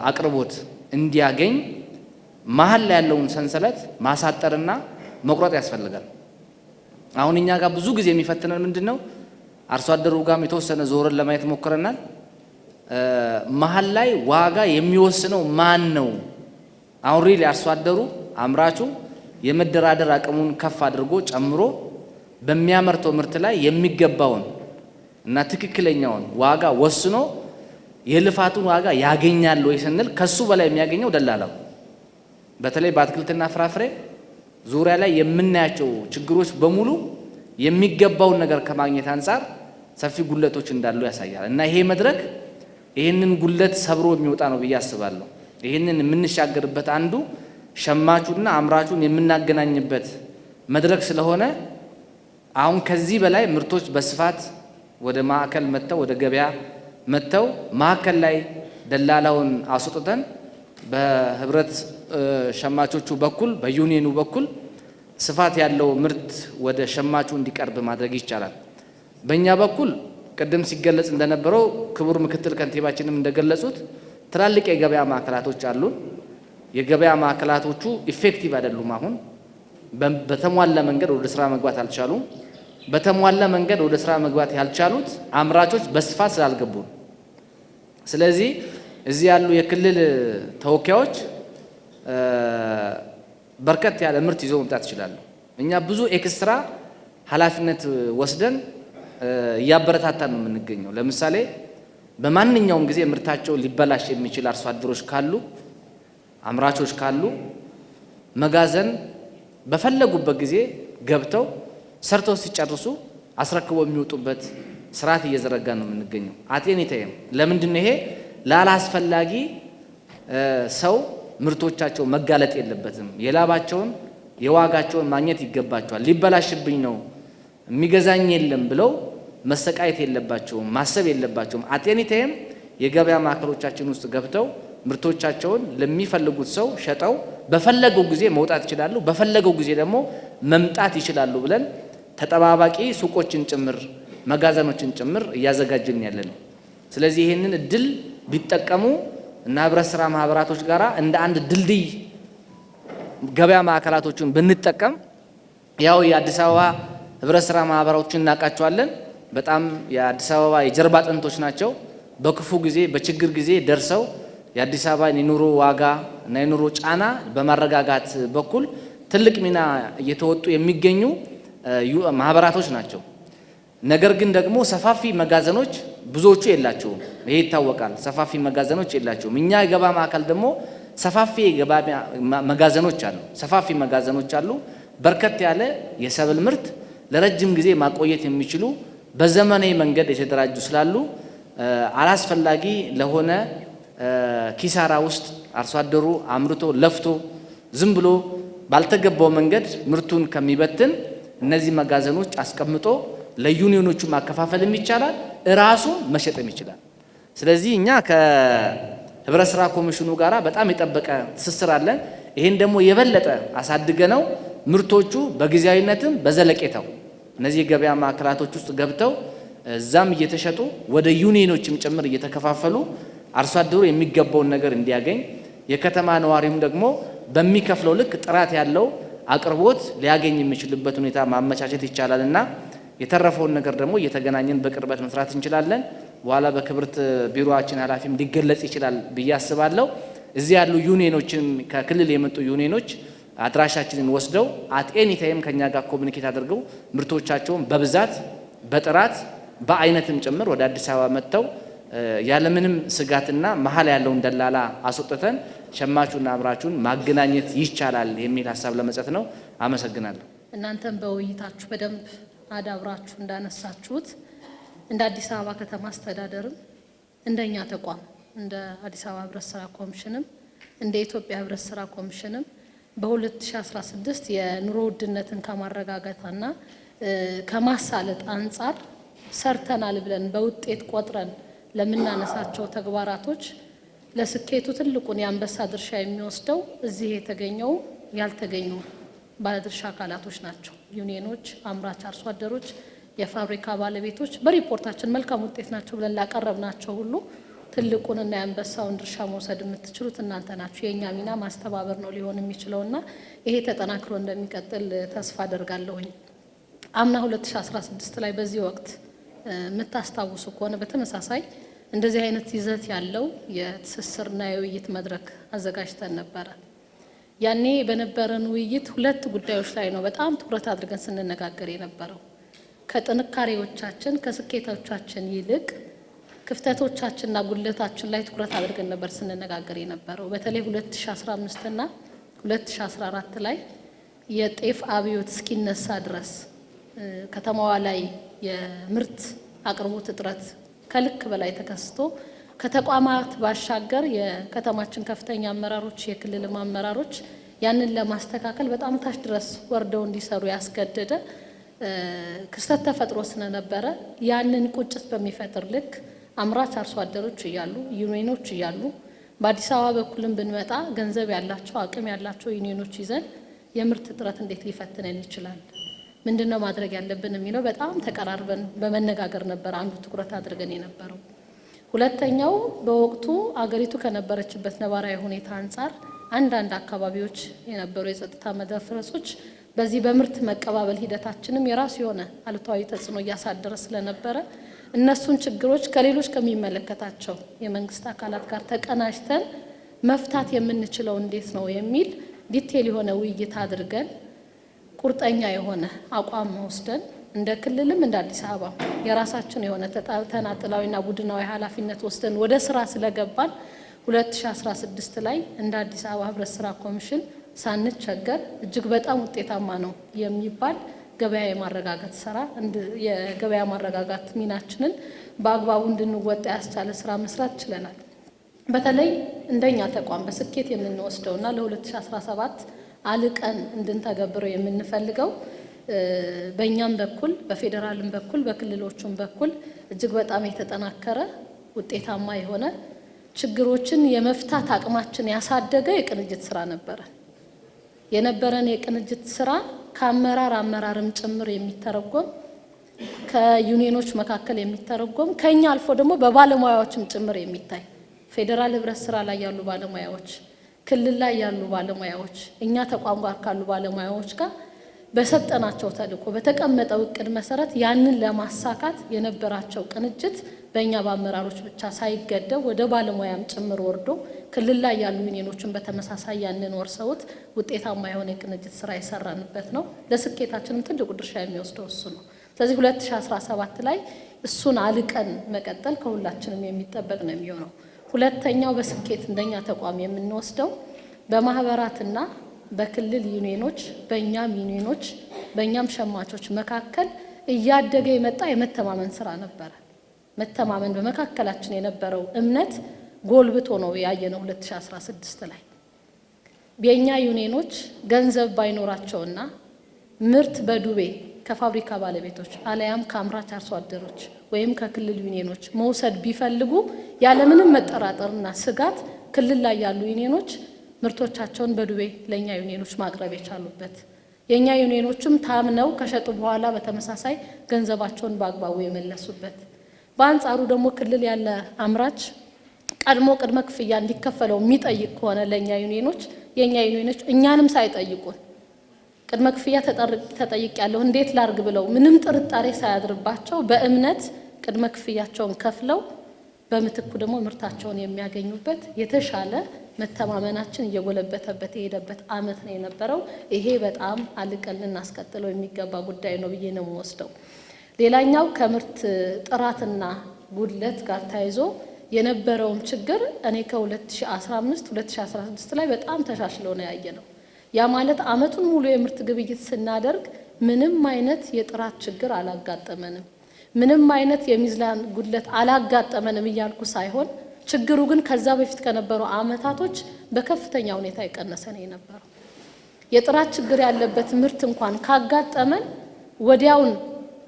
S5: አቅርቦት እንዲያገኝ መሀል ላይ ያለውን ሰንሰለት ማሳጠርና መቁረጥ ያስፈልጋል። አሁን እኛ ጋር ብዙ ጊዜ የሚፈትነን ምንድነው? አርሶ አደሩ ጋርም የተወሰነ ዞርን ለማየት ሞክረናል። መሀል ላይ ዋጋ የሚወስነው ማን ነው? አሁን ሪሊ አርሶ አደሩ አምራቹ የመደራደር አቅሙን ከፍ አድርጎ ጨምሮ በሚያመርተው ምርት ላይ የሚገባውን እና ትክክለኛውን ዋጋ ወስኖ የልፋቱን ዋጋ ያገኛል ወይ ስንል ከሱ በላይ የሚያገኘው ደላላው። በተለይ በአትክልትና ፍራፍሬ ዙሪያ ላይ የምናያቸው ችግሮች በሙሉ የሚገባውን ነገር ከማግኘት አንጻር ሰፊ ጉለቶች እንዳሉ ያሳያል እና ይሄ መድረክ ይህንን ጉለት ሰብሮ የሚወጣ ነው ብዬ አስባለሁ። ይህንን የምንሻገርበት አንዱ ሸማቹና አምራቹን የምናገናኝበት መድረክ ስለሆነ አሁን ከዚህ በላይ ምርቶች በስፋት ወደ ማዕከል መጥተው ወደ ገበያ መጥተው ማዕከል ላይ ደላላውን አስወጥተን በህብረት ሸማቾቹ በኩል በዩኒየኑ በኩል ስፋት ያለው ምርት ወደ ሸማቹ እንዲቀርብ ማድረግ ይቻላል። በእኛ በኩል ቅድም ሲገለጽ እንደነበረው ክቡር ምክትል ከንቲባችንም እንደገለጹት ትላልቅ የገበያ ማዕከላቶች አሉን። የገበያ ማዕከላቶቹ ኢፌክቲቭ አይደሉም። አሁን በተሟላ መንገድ ወደ ስራ መግባት አልቻሉም። በተሟላ መንገድ ወደ ስራ መግባት ያልቻሉት አምራቾች በስፋት ስላልገቡ። ስለዚህ እዚህ ያሉ የክልል ተወካዮች በርከት ያለ ምርት ይዘው መምጣት ይችላሉ። እኛ ብዙ ኤክስትራ ኃላፊነት ወስደን እያበረታታን ነው የምንገኘው። ለምሳሌ በማንኛውም ጊዜ ምርታቸው ሊበላሽ የሚችል አርሶ አደሮች ካሉ፣ አምራቾች ካሉ መጋዘን በፈለጉበት ጊዜ ገብተው ሰርተው ሲጨርሱ አስረክበው የሚወጡበት ስርዓት እየዘረጋ ነው የምንገኘው። አጤኔታየም ለምንድነው ይሄ ላላስፈላጊ ሰው ምርቶቻቸው መጋለጥ የለበትም። የላባቸውን የዋጋቸውን ማግኘት ይገባቸዋል። ሊበላሽብኝ ነው የሚገዛኝ የለም ብለው መሰቃየት የለባቸውም፣ ማሰብ የለባቸውም። አጤኔታየም የገበያ ማዕከሎቻችን ውስጥ ገብተው ምርቶቻቸውን ለሚፈልጉት ሰው ሸጠው በፈለገው ጊዜ መውጣት ይችላሉ፣ በፈለገው ጊዜ ደግሞ መምጣት ይችላሉ ብለን ተጠባባቂ ሱቆችን ጭምር መጋዘኖችን ጭምር እያዘጋጀን ያለ ነው። ስለዚህ ይህንን እድል ቢጠቀሙ እና ህብረት ስራ ማህበራቶች ጋራ እንደ አንድ ድልድይ ገበያ ማዕከላቶችን ብንጠቀም፣ ያው የአዲስ አበባ ህብረት ስራ ማህበራቶችን እናውቃቸዋለን። በጣም የአዲስ አበባ የጀርባ አጥንቶች ናቸው። በክፉ ጊዜ በችግር ጊዜ ደርሰው የአዲስ አበባን የኑሮ ዋጋ እና የኑሮ ጫና በማረጋጋት በኩል ትልቅ ሚና እየተወጡ የሚገኙ ማህበራቶች ናቸው። ነገር ግን ደግሞ ሰፋፊ መጋዘኖች ብዙዎቹ የላቸውም። ይሄ ይታወቃል። ሰፋፊ መጋዘኖች የላቸውም። እኛ የገበያ ማዕከል ደግሞ ሰፋፊ የገበያ መጋዘኖች አሉ። ሰፋፊ መጋዘኖች አሉ። በርከት ያለ የሰብል ምርት ለረጅም ጊዜ ማቆየት የሚችሉ በዘመናዊ መንገድ የተደራጁ ስላሉ አላስፈላጊ ለሆነ ኪሳራ ውስጥ አርሶ አደሩ አምርቶ ለፍቶ ዝም ብሎ ባልተገባው መንገድ ምርቱን ከሚበትን እነዚህ መጋዘኖች አስቀምጦ ለዩኒዮኖቹ ማከፋፈልም ይቻላል፣ ራሱ መሸጥም ይችላል። ስለዚህ እኛ ከህብረት ስራ ኮሚሽኑ ጋራ በጣም የጠበቀ ትስስር አለን። ይሄን ደግሞ የበለጠ አሳድገነው ምርቶቹ በጊዜያዊነትም በዘለቄታው እነዚህ የገበያ ማዕከላቶች ውስጥ ገብተው እዛም እየተሸጡ ወደ ዩኒዮኖችም ጭምር እየተከፋፈሉ አርሶ አደሩ የሚገባውን ነገር እንዲያገኝ፣ የከተማ ነዋሪውም ደግሞ በሚከፍለው ልክ ጥራት ያለው አቅርቦት ሊያገኝ የሚችልበት ሁኔታ ማመቻቸት ይቻላልና የተረፈውን ነገር ደግሞ እየተገናኘን በቅርበት መስራት እንችላለን። በኋላ በክብርት ቢሮአችን ኃላፊም ሊገለጽ ይችላል ብዬ አስባለሁ። እዚህ ያሉ ዩኒየኖችም ከክልል የመጡ ዩኒየኖች አድራሻችንን ወስደው አት ኤኒ ታይም ከኛ ጋር ኮሚኒኬት አድርገው ምርቶቻቸውን በብዛት በጥራት በአይነትም ጭምር ወደ አዲስ አበባ መጥተው ያለምንም ስጋትና መሀል ያለውን ደላላ አስወጥተን ሸማቹና አምራቹን ማገናኘት ይቻላል የሚል ሀሳብ ለመስጠት ነው። አመሰግናለሁ።
S6: እናንተም በውይይታችሁ በደንብ አዳብራችሁ እንዳነሳችሁት እንደ አዲስ አበባ ከተማ አስተዳደርም እንደኛ ተቋም እንደ አዲስ አበባ ህብረት ስራ ኮሚሽንም እንደ ኢትዮጵያ ህብረት ስራ ኮሚሽንም በ2016 የኑሮ ውድነትን ከማረጋጋትና ከማሳለጥ አንጻር ሰርተናል ብለን በውጤት ቆጥረን ለምናነሳቸው ተግባራቶች ለስኬቱ ትልቁን የአንበሳ ድርሻ የሚወስደው እዚህ የተገኘው ያልተገኙ ባለድርሻ አካላቶች ናቸው። ዩኒየኖች፣ አምራች አርሶ አደሮች፣ የፋብሪካ ባለቤቶች በሪፖርታችን መልካም ውጤት ናቸው ብለን ላቀረብናቸው ሁሉ ትልቁንና የአንበሳውን ድርሻ መውሰድ የምትችሉት እናንተ ናችሁ። የእኛ ሚና ማስተባበር ነው ሊሆን የሚችለውና ይሄ ተጠናክሮ እንደሚቀጥል ተስፋ አደርጋለሁኝ። አምና 2016 ላይ በዚህ ወቅት የምታስታውሱ ከሆነ በተመሳሳይ እንደዚህ አይነት ይዘት ያለው የትስስርና የውይይት መድረክ አዘጋጅተን ነበረ። ያኔ በነበረን ውይይት ሁለት ጉዳዮች ላይ ነው በጣም ትኩረት አድርገን ስንነጋገር የነበረው። ከጥንካሬዎቻችን ከስኬቶቻችን ይልቅ ክፍተቶቻችንና ጉድለታችን ላይ ትኩረት አድርገን ነበር ስንነጋገር የነበረው። በተለይ 2015 እና 2014 ላይ የጤፍ አብዮት እስኪነሳ ድረስ ከተማዋ ላይ የምርት አቅርቦት እጥረት ከልክ በላይ ተከስቶ ከተቋማት ባሻገር የከተማችን ከፍተኛ አመራሮች የክልል አመራሮች ያንን ለማስተካከል በጣም ታች ድረስ ወርደው እንዲሰሩ ያስገደደ ክስተት ተፈጥሮ ስለነበረ ያንን ቁጭት በሚፈጥር ልክ አምራች አርሶ አደሮች እያሉ ዩኒየኖች እያሉ በአዲስ አበባ በኩልም ብንመጣ ገንዘብ ያላቸው አቅም ያላቸው ዩኒየኖች ይዘን የምርት እጥረት እንዴት ሊፈትነን ይችላል? ምንድነው ማድረግ ያለብን የሚለው በጣም ተቀራርበን በመነጋገር ነበር አንዱ ትኩረት አድርገን የነበረው። ሁለተኛው በወቅቱ አገሪቱ ከነበረችበት ነባራዊ ሁኔታ አንጻር አንዳንድ አካባቢዎች የነበሩ የጸጥታ መደፍረሶች በዚህ በምርት መቀባበል ሂደታችንም የራሱ የሆነ አሉታዊ ተጽዕኖ እያሳደረ ስለነበረ እነሱን ችግሮች ከሌሎች ከሚመለከታቸው የመንግስት አካላት ጋር ተቀናጅተን መፍታት የምንችለው እንዴት ነው የሚል ዲቴል የሆነ ውይይት አድርገን ቁርጠኛ የሆነ አቋም ወስደን እንደ ክልልም እንደ አዲስ አበባ የራሳችን የሆነ ተናጥላዊና ቡድናዊ ኃላፊነት ወስደን ወደ ስራ ስለገባን 2016 ላይ እንደ አዲስ አበባ ህብረት ስራ ኮሚሽን ሳንቸገር እጅግ በጣም ውጤታማ ነው የሚባል ገበያ የማረጋጋት ስራ የገበያ ማረጋጋት ሚናችንን በአግባቡ እንድንወጣ ያስቻለ ስራ መስራት ችለናል። በተለይ እንደኛ ተቋም በስኬት የምንወስደውና ለ2017 አልቀን እንድንተገብረው የምንፈልገው በእኛም በኩል በፌዴራልም በኩል በክልሎቹም በኩል እጅግ በጣም የተጠናከረ ውጤታማ የሆነ ችግሮችን የመፍታት አቅማችን ያሳደገ የቅንጅት ስራ ነበረ። የነበረን የቅንጅት ስራ ከአመራርም ጭምር የሚተረጎም ከዩኒየኖች መካከል የሚተረጎም ከኛ አልፎ ደግሞ በባለሙያዎችም ጭምር የሚታይ ፌዴራል ህብረት ስራ ላይ ያሉ ባለሙያዎች፣ ክልል ላይ ያሉ ባለሙያዎች፣ እኛ ተቋም ጋር ካሉ ባለሙያዎች ጋር በሰጠናቸው ተልዕኮ በተቀመጠው እቅድ መሰረት ያንን ለማሳካት የነበራቸው ቅንጅት በእኛ በአመራሮች ብቻ ሳይገደብ ወደ ባለሙያም ጭምር ወርዶ ክልል ላይ ያሉ ዩኒየኖችን በተመሳሳይ ያንን ወርሰውት ውጤታማ የሆነ የቅንጅት ስራ የሰራንበት ነው። ለስኬታችንም ትልቁ ድርሻ የሚወስደው እሱ ነው። ስለዚህ 2017 ላይ እሱን አልቀን መቀጠል ከሁላችንም የሚጠበቅ ነው የሚሆነው። ሁለተኛው በስኬት እንደኛ ተቋም የምንወስደው በማህበራትና በክልል ዩኒየኖች በእኛም ዩኒየኖች በእኛም ሸማቾች መካከል እያደገ የመጣ የመተማመን ስራ ነበረ። መተማመን በመካከላችን የነበረው እምነት ጎልብቶ ነው ያየነው 2016 ላይ። የኛ ዩኒየኖች ገንዘብ ባይኖራቸውና ምርት በዱቤ ከፋብሪካ ባለቤቶች አለያም ከአምራች አርሶ አደሮች ወይም ከክልል ዩኒየኖች መውሰድ ቢፈልጉ ያለምንም መጠራጠርና ስጋት ክልል ላይ ያሉ ዩኒየኖች ምርቶቻቸውን በዱቤ ለኛ ዩኒየኖች ማቅረብ የቻሉበት የኛ ዩኒየኖችም ታምነው ከሸጡ በኋላ በተመሳሳይ ገንዘባቸውን በአግባቡ የመለሱበት። በአንጻሩ ደግሞ ክልል ያለ አምራች ቀድሞ ቅድመ ክፍያ እንዲከፈለው የሚጠይቅ ከሆነ ለኛ ዩኒየኖች የኛ ዩኒየኖች እኛንም ሳይጠይቁን ቅድመ ክፍያ ተጠይቄያለሁ እንዴት ላርግ ብለው ምንም ጥርጣሬ ሳያድርባቸው በእምነት ቅድመ ክፍያቸውን ከፍለው በምትኩ ደግሞ ምርታቸውን የሚያገኙበት የተሻለ መተማመናችን እየጎለበተበት የሄደበት ዓመት ነው የነበረው። ይሄ በጣም አልቀን ልናስቀጥለው የሚገባ ጉዳይ ነው ብዬ ነው የምወስደው። ሌላኛው ከምርት ጥራትና ጉድለት ጋር ተያይዞ የነበረውን ችግር እኔ ከ2015 2016 ላይ በጣም ተሻሽሎ ነው ያየነው። ያ ማለት ዓመቱን ሙሉ የምርት ግብይት ስናደርግ ምንም አይነት የጥራት ችግር አላጋጠመንም፣ ምንም አይነት የሚዛን ጉድለት አላጋጠመንም እያልኩ ሳይሆን ችግሩ ግን ከዛ በፊት ከነበሩ ዓመታቶች በከፍተኛ ሁኔታ የቀነሰ ነው የነበረው። የጥራት ችግር ያለበት ምርት እንኳን ካጋጠመን ወዲያውን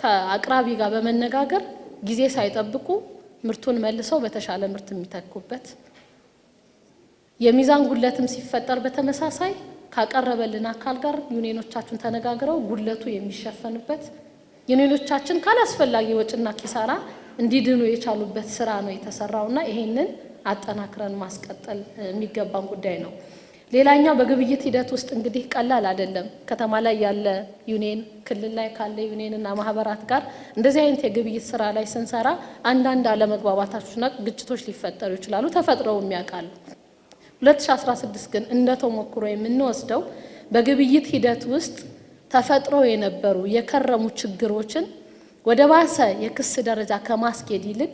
S6: ከአቅራቢ ጋር በመነጋገር ጊዜ ሳይጠብቁ ምርቱን መልሰው በተሻለ ምርት የሚተኩበት፣ የሚዛን ጉድለትም ሲፈጠር በተመሳሳይ ካቀረበልን አካል ጋር ዩኒየኖቻችን ተነጋግረው ጉድለቱ የሚሸፈንበት፣ ዩኒየኖቻችን ካላስፈላጊ ወጭና ኪሳራ እንዲድኑ የቻሉበት ስራ ነው የተሰራውና ይሄንን አጠናክረን ማስቀጠል የሚገባን ጉዳይ ነው። ሌላኛው በግብይት ሂደት ውስጥ እንግዲህ ቀላል አይደለም። ከተማ ላይ ያለ ዩኒየን፣ ክልል ላይ ካለ ዩኒየንና ማህበራት ጋር እንደዚህ አይነት የግብይት ስራ ላይ ስንሰራ አንዳንድ አለመግባባቶችና ግጭቶች ሊፈጠሩ ይችላሉ፣ ተፈጥረው የሚያውቃሉ። 2016 ግን እንደተሞክሮ የምንወስደው በግብይት ሂደት ውስጥ ተፈጥሮ የነበሩ የከረሙ ችግሮችን ወደ ባሰ የክስ ደረጃ ከማስኬድ ይልቅ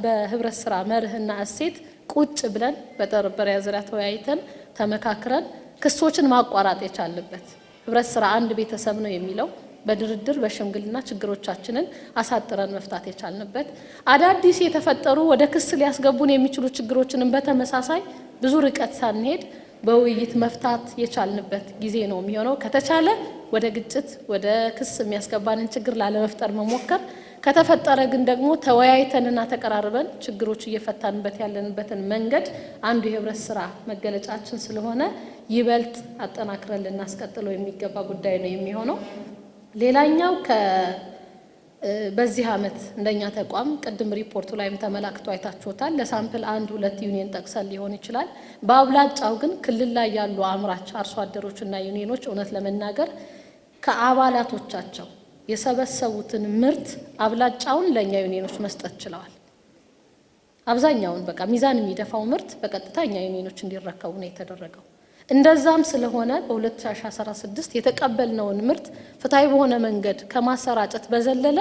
S6: በህብረት ስራ መርህና እሴት ቁጭ ብለን በጠረጴዛ ዙሪያ ተወያይተን ተመካክረን ክሶችን ማቋረጥ የቻልንበት፣ ህብረት ስራ አንድ ቤተሰብ ነው የሚለው በድርድር በሽምግልና ችግሮቻችንን አሳጥረን መፍታት የቻልንበት፣ አዳዲስ የተፈጠሩ ወደ ክስ ሊያስገቡን የሚችሉ ችግሮችንም በተመሳሳይ ብዙ ርቀት ሳንሄድ በውይይት መፍታት የቻልንበት ጊዜ ነው የሚሆነው። ከተቻለ ወደ ግጭት ወደ ክስ የሚያስገባንን ችግር ላለመፍጠር መሞከር፣ ከተፈጠረ ግን ደግሞ ተወያይተንና ተቀራርበን ችግሮች እየፈታንበት ያለንበትን መንገድ አንዱ የህብረት ስራ መገለጫችን ስለሆነ ይበልጥ አጠናክረን ልናስቀጥለው የሚገባ ጉዳይ ነው የሚሆነው። ሌላኛው በዚህ ዓመት እንደኛ ተቋም ቅድም ሪፖርቱ ላይም ተመላክቶ አይታችሁታል። ለሳምፕል 1-2 ዩኒየን ጠቅሰን ሊሆን ይችላል። በአብላጫው ግን ክልል ላይ ያሉ አምራች አርሶ አደሮችና ዩኒየኖች እውነት ለመናገር ከአባላቶቻቸው የሰበሰቡትን ምርት አብላጫውን ለኛ ዩኒየኖች መስጠት ችለዋል። አብዛኛውን በቃ ሚዛን የሚደፋው ምርት በቀጥታ እኛ ዩኒየኖች እንዲረከቡ ነው የተደረገው። እንደዛም ስለሆነ በ2016 የተቀበልነውን ምርት ፍትሃዊ በሆነ መንገድ ከማሰራጨት በዘለለ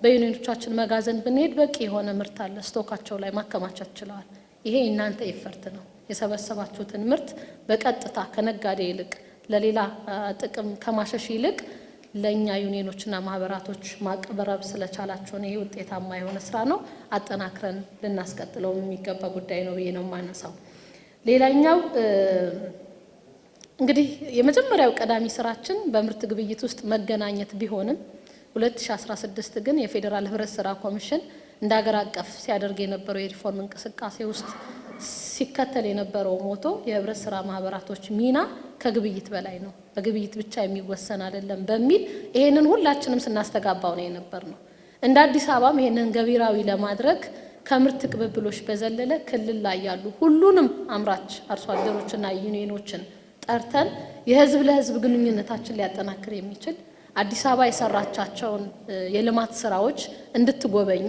S6: በዩኒየኖቻችን መጋዘን ብንሄድ በቂ የሆነ ምርት አለ፣ ስቶካቸው ላይ ማከማቸት ችለዋል። ይሄ እናንተ ኤፈርት ነው። የሰበሰባችሁትን ምርት በቀጥታ ከነጋዴ ይልቅ ለሌላ ጥቅም ከማሸሽ ይልቅ ለኛ ዩኒየኖችና ማህበራቶች ማቅረብ ስለቻላችሁ ነው። ይሄ ውጤታማ የሆነ ስራ ነው። አጠናክረን ልናስቀጥለው የሚገባ ጉዳይ ነው ብዬ ነው የማነሳው። ሌላኛው እንግዲህ የመጀመሪያው ቀዳሚ ስራችን በምርት ግብይት ውስጥ መገናኘት ቢሆንም 2016 ግን የፌዴራል ህብረት ስራ ኮሚሽን እንደ ሀገር አቀፍ ሲያደርግ የነበረው የሪፎርም እንቅስቃሴ ውስጥ ሲከተል የነበረው ሞቶ የህብረት ስራ ማህበራቶች ሚና ከግብይት በላይ ነው፣ በግብይት ብቻ የሚወሰን አይደለም በሚል ይሄንን ሁላችንም ስናስተጋባው ነው የነበርነው። እንደ አዲስ አበባም ይሄንን ገቢራዊ ለማድረግ ከምርት ቅብብሎች በዘለለ ክልል ላይ ያሉ ሁሉንም አምራች አርሶ አደሮችና ዩኒየኖችን ጠርተን የህዝብ ለህዝብ ግንኙነታችን ሊያጠናክር የሚችል አዲስ አበባ የሰራቻቸውን የልማት ስራዎች እንድትጎበኙ፣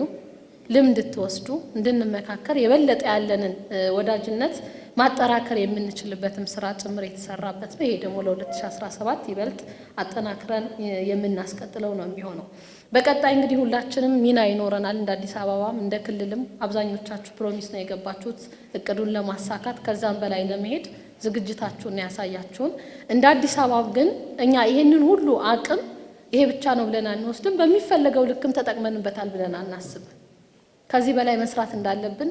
S6: ልምድ እንድትወስዱ፣ እንድንመካከር የበለጠ ያለንን ወዳጅነት ማጠራከር የምንችልበትም ስራ ጭምር የተሰራበት ነው። ይሄ ደግሞ ለ2017 ይበልጥ አጠናክረን የምናስቀጥለው ነው የሚሆነው። በቀጣይ እንግዲህ ሁላችንም ሚና ይኖረናል። እንደ አዲስ አበባም እንደ ክልልም አብዛኞቻችሁ ፕሮሚስ ነው የገባችሁት እቅዱን ለማሳካት ከዛም በላይ ለመሄድ ዝግጅታችሁን ያሳያችሁን። እንደ አዲስ አበባ ግን እኛ ይሄንን ሁሉ አቅም ይሄ ብቻ ነው ብለን አንወስድም። በሚፈለገው ልክም ተጠቅመንበታል ብለን አናስብም። ከዚህ በላይ መስራት እንዳለብን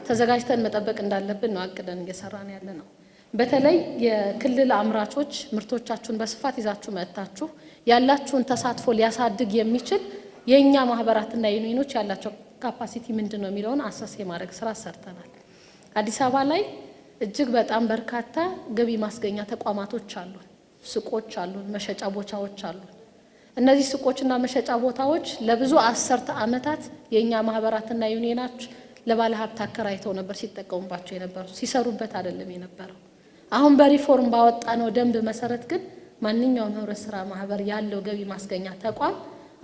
S6: ተዘጋጅተን መጠበቅ እንዳለብን ነው አቅደን እየሰራን ያለ ነው። በተለይ የክልል አምራቾች ምርቶቻችሁን በስፋት ይዛችሁ መጥታችሁ ያላችሁን ተሳትፎ ሊያሳድግ የሚችል የኛ ማህበራትና ዩኒየኖች ያላቸው ካፓሲቲ ምንድነው የሚለውን አሰስ የማድረግ ስራ ሰርተናል። አዲስ አበባ ላይ እጅግ በጣም በርካታ ገቢ ማስገኛ ተቋማቶች አሉ፣ ሱቆች አሉ፣ መሸጫ ቦታዎች አሉ። እነዚህ ሱቆችና መሸጫ ቦታዎች ለብዙ አስርተ ዓመታት የኛ ማህበራትና ዩኒየኖች ለባለ ሀብት አከራይተው ነበር ሲጠቀሙባቸው የነበሩ፣ ሲሰሩበት አይደለም የነበረው። አሁን በሪፎርም ባወጣነው ደንብ መሰረት ግን ማንኛውም ህብረት ስራ ማህበር ያለው ገቢ ማስገኛ ተቋም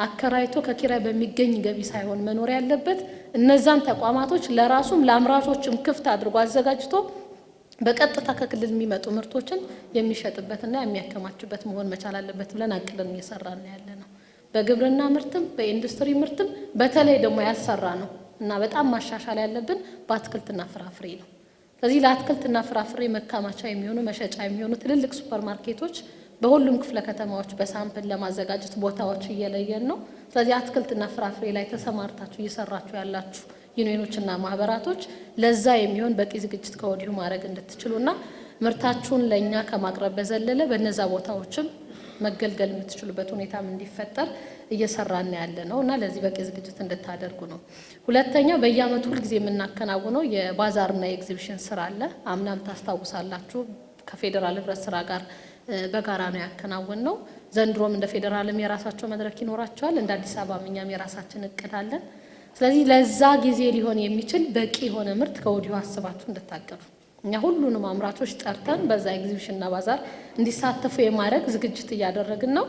S6: አከራይቶ ከኪራይ በሚገኝ ገቢ ሳይሆን መኖር ያለበት እነዛን ተቋማቶች ለራሱም ለአምራቾችም ክፍት አድርጎ አዘጋጅቶ በቀጥታ ከክልል የሚመጡ ምርቶችን የሚሸጥበትና የሚያከማችበት መሆን መቻል አለበት ብለን አቅደን እየሰራን ያለ ነው። በግብርና ምርትም በኢንዱስትሪ ምርትም በተለይ ደግሞ ያልሰራ ነው እና በጣም ማሻሻል ያለብን በአትክልትና ፍራፍሬ ነው። ስለዚህ ለአትክልትና ፍራፍሬ መካማቻ የሚሆኑ መሸጫ የሚሆኑ ትልልቅ ሱፐር ማርኬቶች በሁሉም ክፍለ ከተማዎች በሳምፕል ለማዘጋጀት ቦታዎች እየለየን ነው። ስለዚህ አትክልትና ፍራፍሬ ላይ ተሰማርታችሁ እየሰራችሁ ያላችሁ ዩኒዮኖችና ማህበራቶች ለዛ የሚሆን በቂ ዝግጅት ከወዲሁ ማድረግ እንድትችሉና ምርታችሁን ለኛ ከማቅረብ በዘለለ በነዛ ቦታዎችም መገልገል የምትችሉበት ሁኔታም እንዲፈጠር እየሰራን ያለ ነው እና ለዚህ በቂ ዝግጅት እንድታደርጉ ነው። ሁለተኛው በየአመቱ ሁልጊዜ የምናከናውነው የባዛርና የኤግዚቢሽን ስራ አለ። አምናም ታስታውሳላችሁ ከፌዴራል ህብረት ስራ ጋር በጋራ ነው ያከናወን ነው። ዘንድሮም እንደ ፌዴራልም የራሳቸው መድረክ ይኖራቸዋል፣ እንደ አዲስ አበባም እኛም የራሳችን እቅድ አለን። ስለዚህ ለዛ ጊዜ ሊሆን የሚችል በቂ የሆነ ምርት ከወዲሁ አስባችሁ እንድታቀዱ እኛ ሁሉንም አምራቾች ጠርተን በዛ ኤግዚቢሽንና ባዛር እንዲሳተፉ የማድረግ ዝግጅት እያደረግን ነው።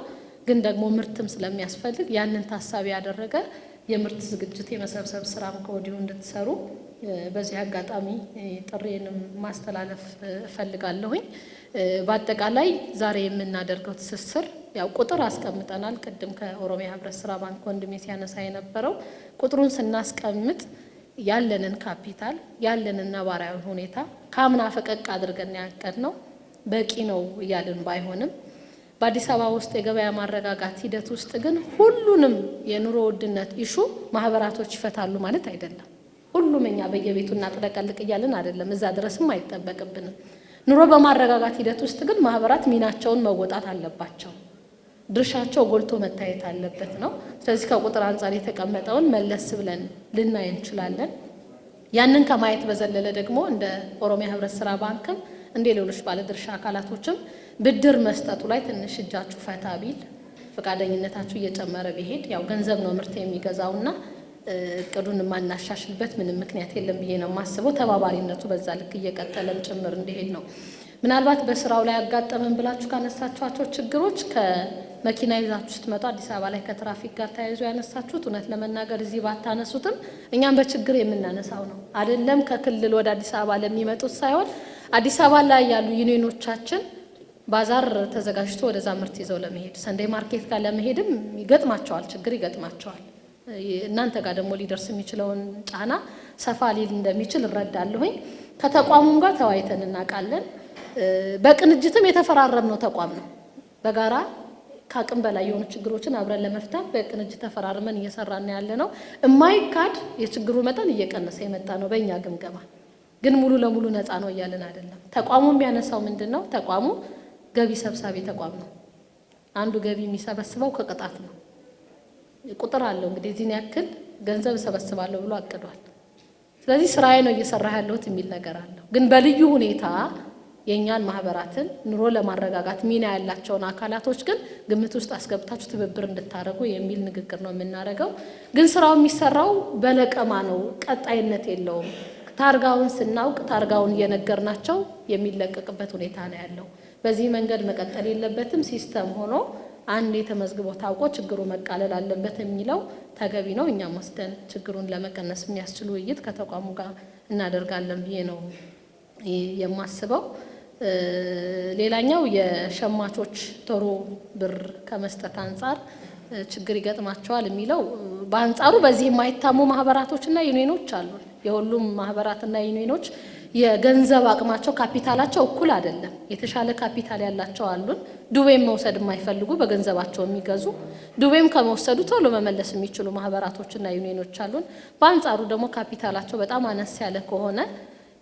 S6: ግን ደግሞ ምርትም ስለሚያስፈልግ ያንን ታሳቢ ያደረገ የምርት ዝግጅት የመሰብሰብ ስራም ከወዲሁ እንድትሰሩ በዚህ አጋጣሚ ጥሬንም ማስተላለፍ እፈልጋለሁኝ። በአጠቃላይ ዛሬ የምናደርገው ትስስር ያው ቁጥር አስቀምጠናል። ቅድም ከኦሮሚያ ህብረት ስራ ባንክ ወንድሜ ሲያነሳ የነበረው ቁጥሩን ስናስቀምጥ ያለንን ካፒታል ያለንን ነባራዊ ሁኔታ ካምና ፈቀቅ አድርገን ያቀድነው በቂ ነው እያልን ባይሆንም በአዲስ አበባ ውስጥ የገበያ ማረጋጋት ሂደት ውስጥ ግን ሁሉንም የኑሮ ውድነት ኢሹ ማህበራቶች ይፈታሉ ማለት አይደለም። ሁሉም እኛ በየቤቱ እናጥለቀልቅ እያልን አይደለም፣ እዛ ድረስም አይጠበቅብንም። ኑሮ በማረጋጋት ሂደት ውስጥ ግን ማህበራት ሚናቸውን መወጣት አለባቸው፣ ድርሻቸው ጎልቶ መታየት አለበት ነው። ስለዚህ ከቁጥር አንጻር የተቀመጠውን መለስ ብለን ልናይ እንችላለን። ያንን ከማየት በዘለለ ደግሞ እንደ ኦሮሚያ ህብረት ስራ ባንክም እንደ ሌሎች ባለድርሻ አካላቶችም ብድር መስጠቱ ላይ ትንሽ እጃችሁ ፈታ ቢል ፈቃደኝነታችሁ እየጨመረ ቢሄድ ያው ገንዘብ ነው ምርት የሚገዛውና እቅዱን ማናሻሽልበት ምንም ምክንያት የለም ብዬ ነው የማስበው። ተባባሪነቱ በዛ ልክ እየቀጠለም ጭምር እንዲሄድ ነው። ምናልባት በስራው ላይ ያጋጠመን ብላችሁ ካነሳችኋቸው ችግሮች ከመኪና ይዛችሁ ስትመጡ አዲስ አበባ ላይ ከትራፊክ ጋር ተያይዞ ያነሳችሁት እውነት ለመናገር እዚህ ባታነሱትም እኛም በችግር የምናነሳው ነው። አይደለም ከክልል ወደ አዲስ አበባ ለሚመጡት ሳይሆን አዲስ አበባ ላይ ያሉ ዩኒዮኖቻችን ባዛር ተዘጋጅቶ ወደዛ ምርት ይዘው ለመሄድ ሰንዴ ማርኬት ጋር ለመሄድም ይገጥማቸዋል፣ ችግር ይገጥማቸዋል። እናንተ ጋር ደግሞ ሊደርስ የሚችለውን ጫና ሰፋ ሊል እንደሚችል እረዳለሁኝ። ከተቋሙም ጋር ተወያይተን እናውቃለን። በቅንጅትም የተፈራረምነው ተቋም ነው። በጋራ ከአቅም በላይ የሆኑ ችግሮችን አብረን ለመፍታት በቅንጅት ተፈራርመን እየሰራን ያለ ነው። የማይካድ የችግሩ መጠን እየቀነሰ የመጣ ነው በእኛ ግምገማ። ግን ሙሉ ለሙሉ ነፃ ነው እያልን አይደለም። ተቋሙ የሚያነሳው ምንድነው? ተቋሙ ገቢ ሰብሳቢ ተቋም ነው። አንዱ ገቢ የሚሰበስበው ከቅጣት ነው። ቁጥር አለው እንግዲህ እዚህን ያክል ገንዘብ ሰበስባለሁ ብሎ አቅዷል። ስለዚህ ስራዬ ነው እየሰራ ያለሁት የሚል ነገር አለው። ግን በልዩ ሁኔታ የኛን ማህበራትን ኑሮ ለማረጋጋት ሚና ያላቸውን አካላቶች ግን ግምት ውስጥ አስገብታችሁ ትብብር እንድታደርጉ የሚል ንግግር ነው የምናደርገው። ግን ስራው የሚሰራው በለቀማ ነው፣ ቀጣይነት የለውም። ታርጋውን ስናውቅ ታርጋውን እየነገርናቸው የሚለቀቅበት ሁኔታ ነው ያለው። በዚህ መንገድ መቀጠል የለበትም። ሲስተም ሆኖ አንድ የተመዝግቦ ታውቆ ችግሩ መቃለል አለበት የሚለው ተገቢ ነው። እኛም ወስደን ችግሩን ለመቀነስ የሚያስችሉ ውይይት ከተቋሙ ጋር እናደርጋለን ብዬ ነው የማስበው። ሌላኛው የሸማቾች ቶሎ ብር ከመስጠት አንጻር ችግር ይገጥማቸዋል የሚለው በአንጻሩ በዚህ የማይታሙ ማህበራቶችና ዩኒዮኖች አሉ። የሁሉም ማህበራትና ዩኒዮኖች የገንዘብ አቅማቸው ካፒታላቸው እኩል አይደለም። የተሻለ ካፒታል ያላቸው አሉን። ዱቤም መውሰድ የማይፈልጉ በገንዘባቸው የሚገዙ ዱቤም ከመወሰዱ ቶሎ መመለስ የሚችሉ ማህበራቶችና ዩኒዮኖች አሉን። በአንጻሩ ደግሞ ካፒታላቸው በጣም አነስ ያለ ከሆነ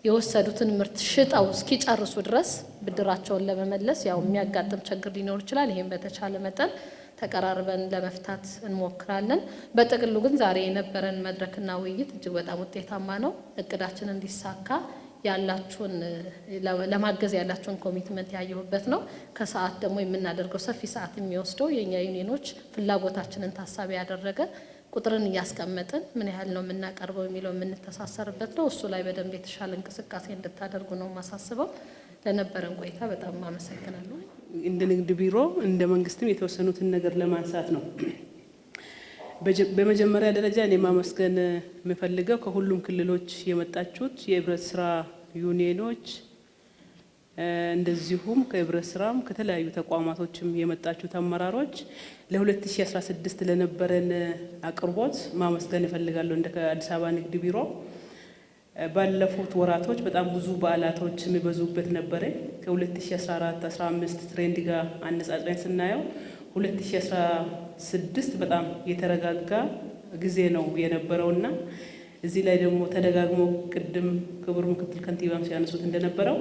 S6: የወሰዱትን ምርት ሽጠው እስኪጨርሱ ድረስ ብድራቸውን ለመመለስ ያው የሚያጋጥም ችግር ሊኖር ይችላል። ይሄን በተቻለ መጠን ተቀራርበን ለመፍታት እንሞክራለን። በጥቅሉ ግን ዛሬ የነበረን መድረክና ውይይት እጅግ በጣም ውጤታማ ነው። እቅዳችን እንዲሳካ ያላችሁን ለማገዝ ያላችሁን ኮሚትመንት ያየሁበት ነው። ከሰዓት ደግሞ የምናደርገው ሰፊ ሰዓት የሚወስደው የኛ ዩኒዮኖች ፍላጎታችንን ታሳቢ ያደረገ ቁጥርን እያስቀመጥን ምን ያህል ነው የምናቀርበው የሚለው የምንተሳሰርበት ነው። እሱ ላይ በደንብ የተሻለ እንቅስቃሴ እንድታደርጉ ነው ማሳስበው። ለነበረን ቆይታ በጣም አመሰግናለሁ።
S7: እንደ ንግድ ቢሮ እንደ መንግስትም የተወሰኑትን ነገር ለማንሳት ነው። በመጀመሪያ ደረጃ እኔ ማመስገን የምፈልገው ከሁሉም ክልሎች የመጣችሁት የህብረት ስራ ዩኒየኖች እንደዚሁም ከህብረት ስራም ከተለያዩ ተቋማቶችም የመጣችሁት አመራሮች ለ2016 ለነበረን አቅርቦት ማመስገን እፈልጋለሁ። እንደ አዲስ አበባ ንግድ ቢሮ ባለፉት ወራቶች በጣም ብዙ በዓላቶች የሚበዙበት ነበረ። ከ2014-15 ትሬንድ ጋር አነጻጽረን ስናየው 2016 በጣም የተረጋጋ ጊዜ ነው የነበረውና እዚህ ላይ ደግሞ ተደጋግሞ ቅድም ክቡር ምክትል ከንቲባም ሲያነሱት እንደነበረው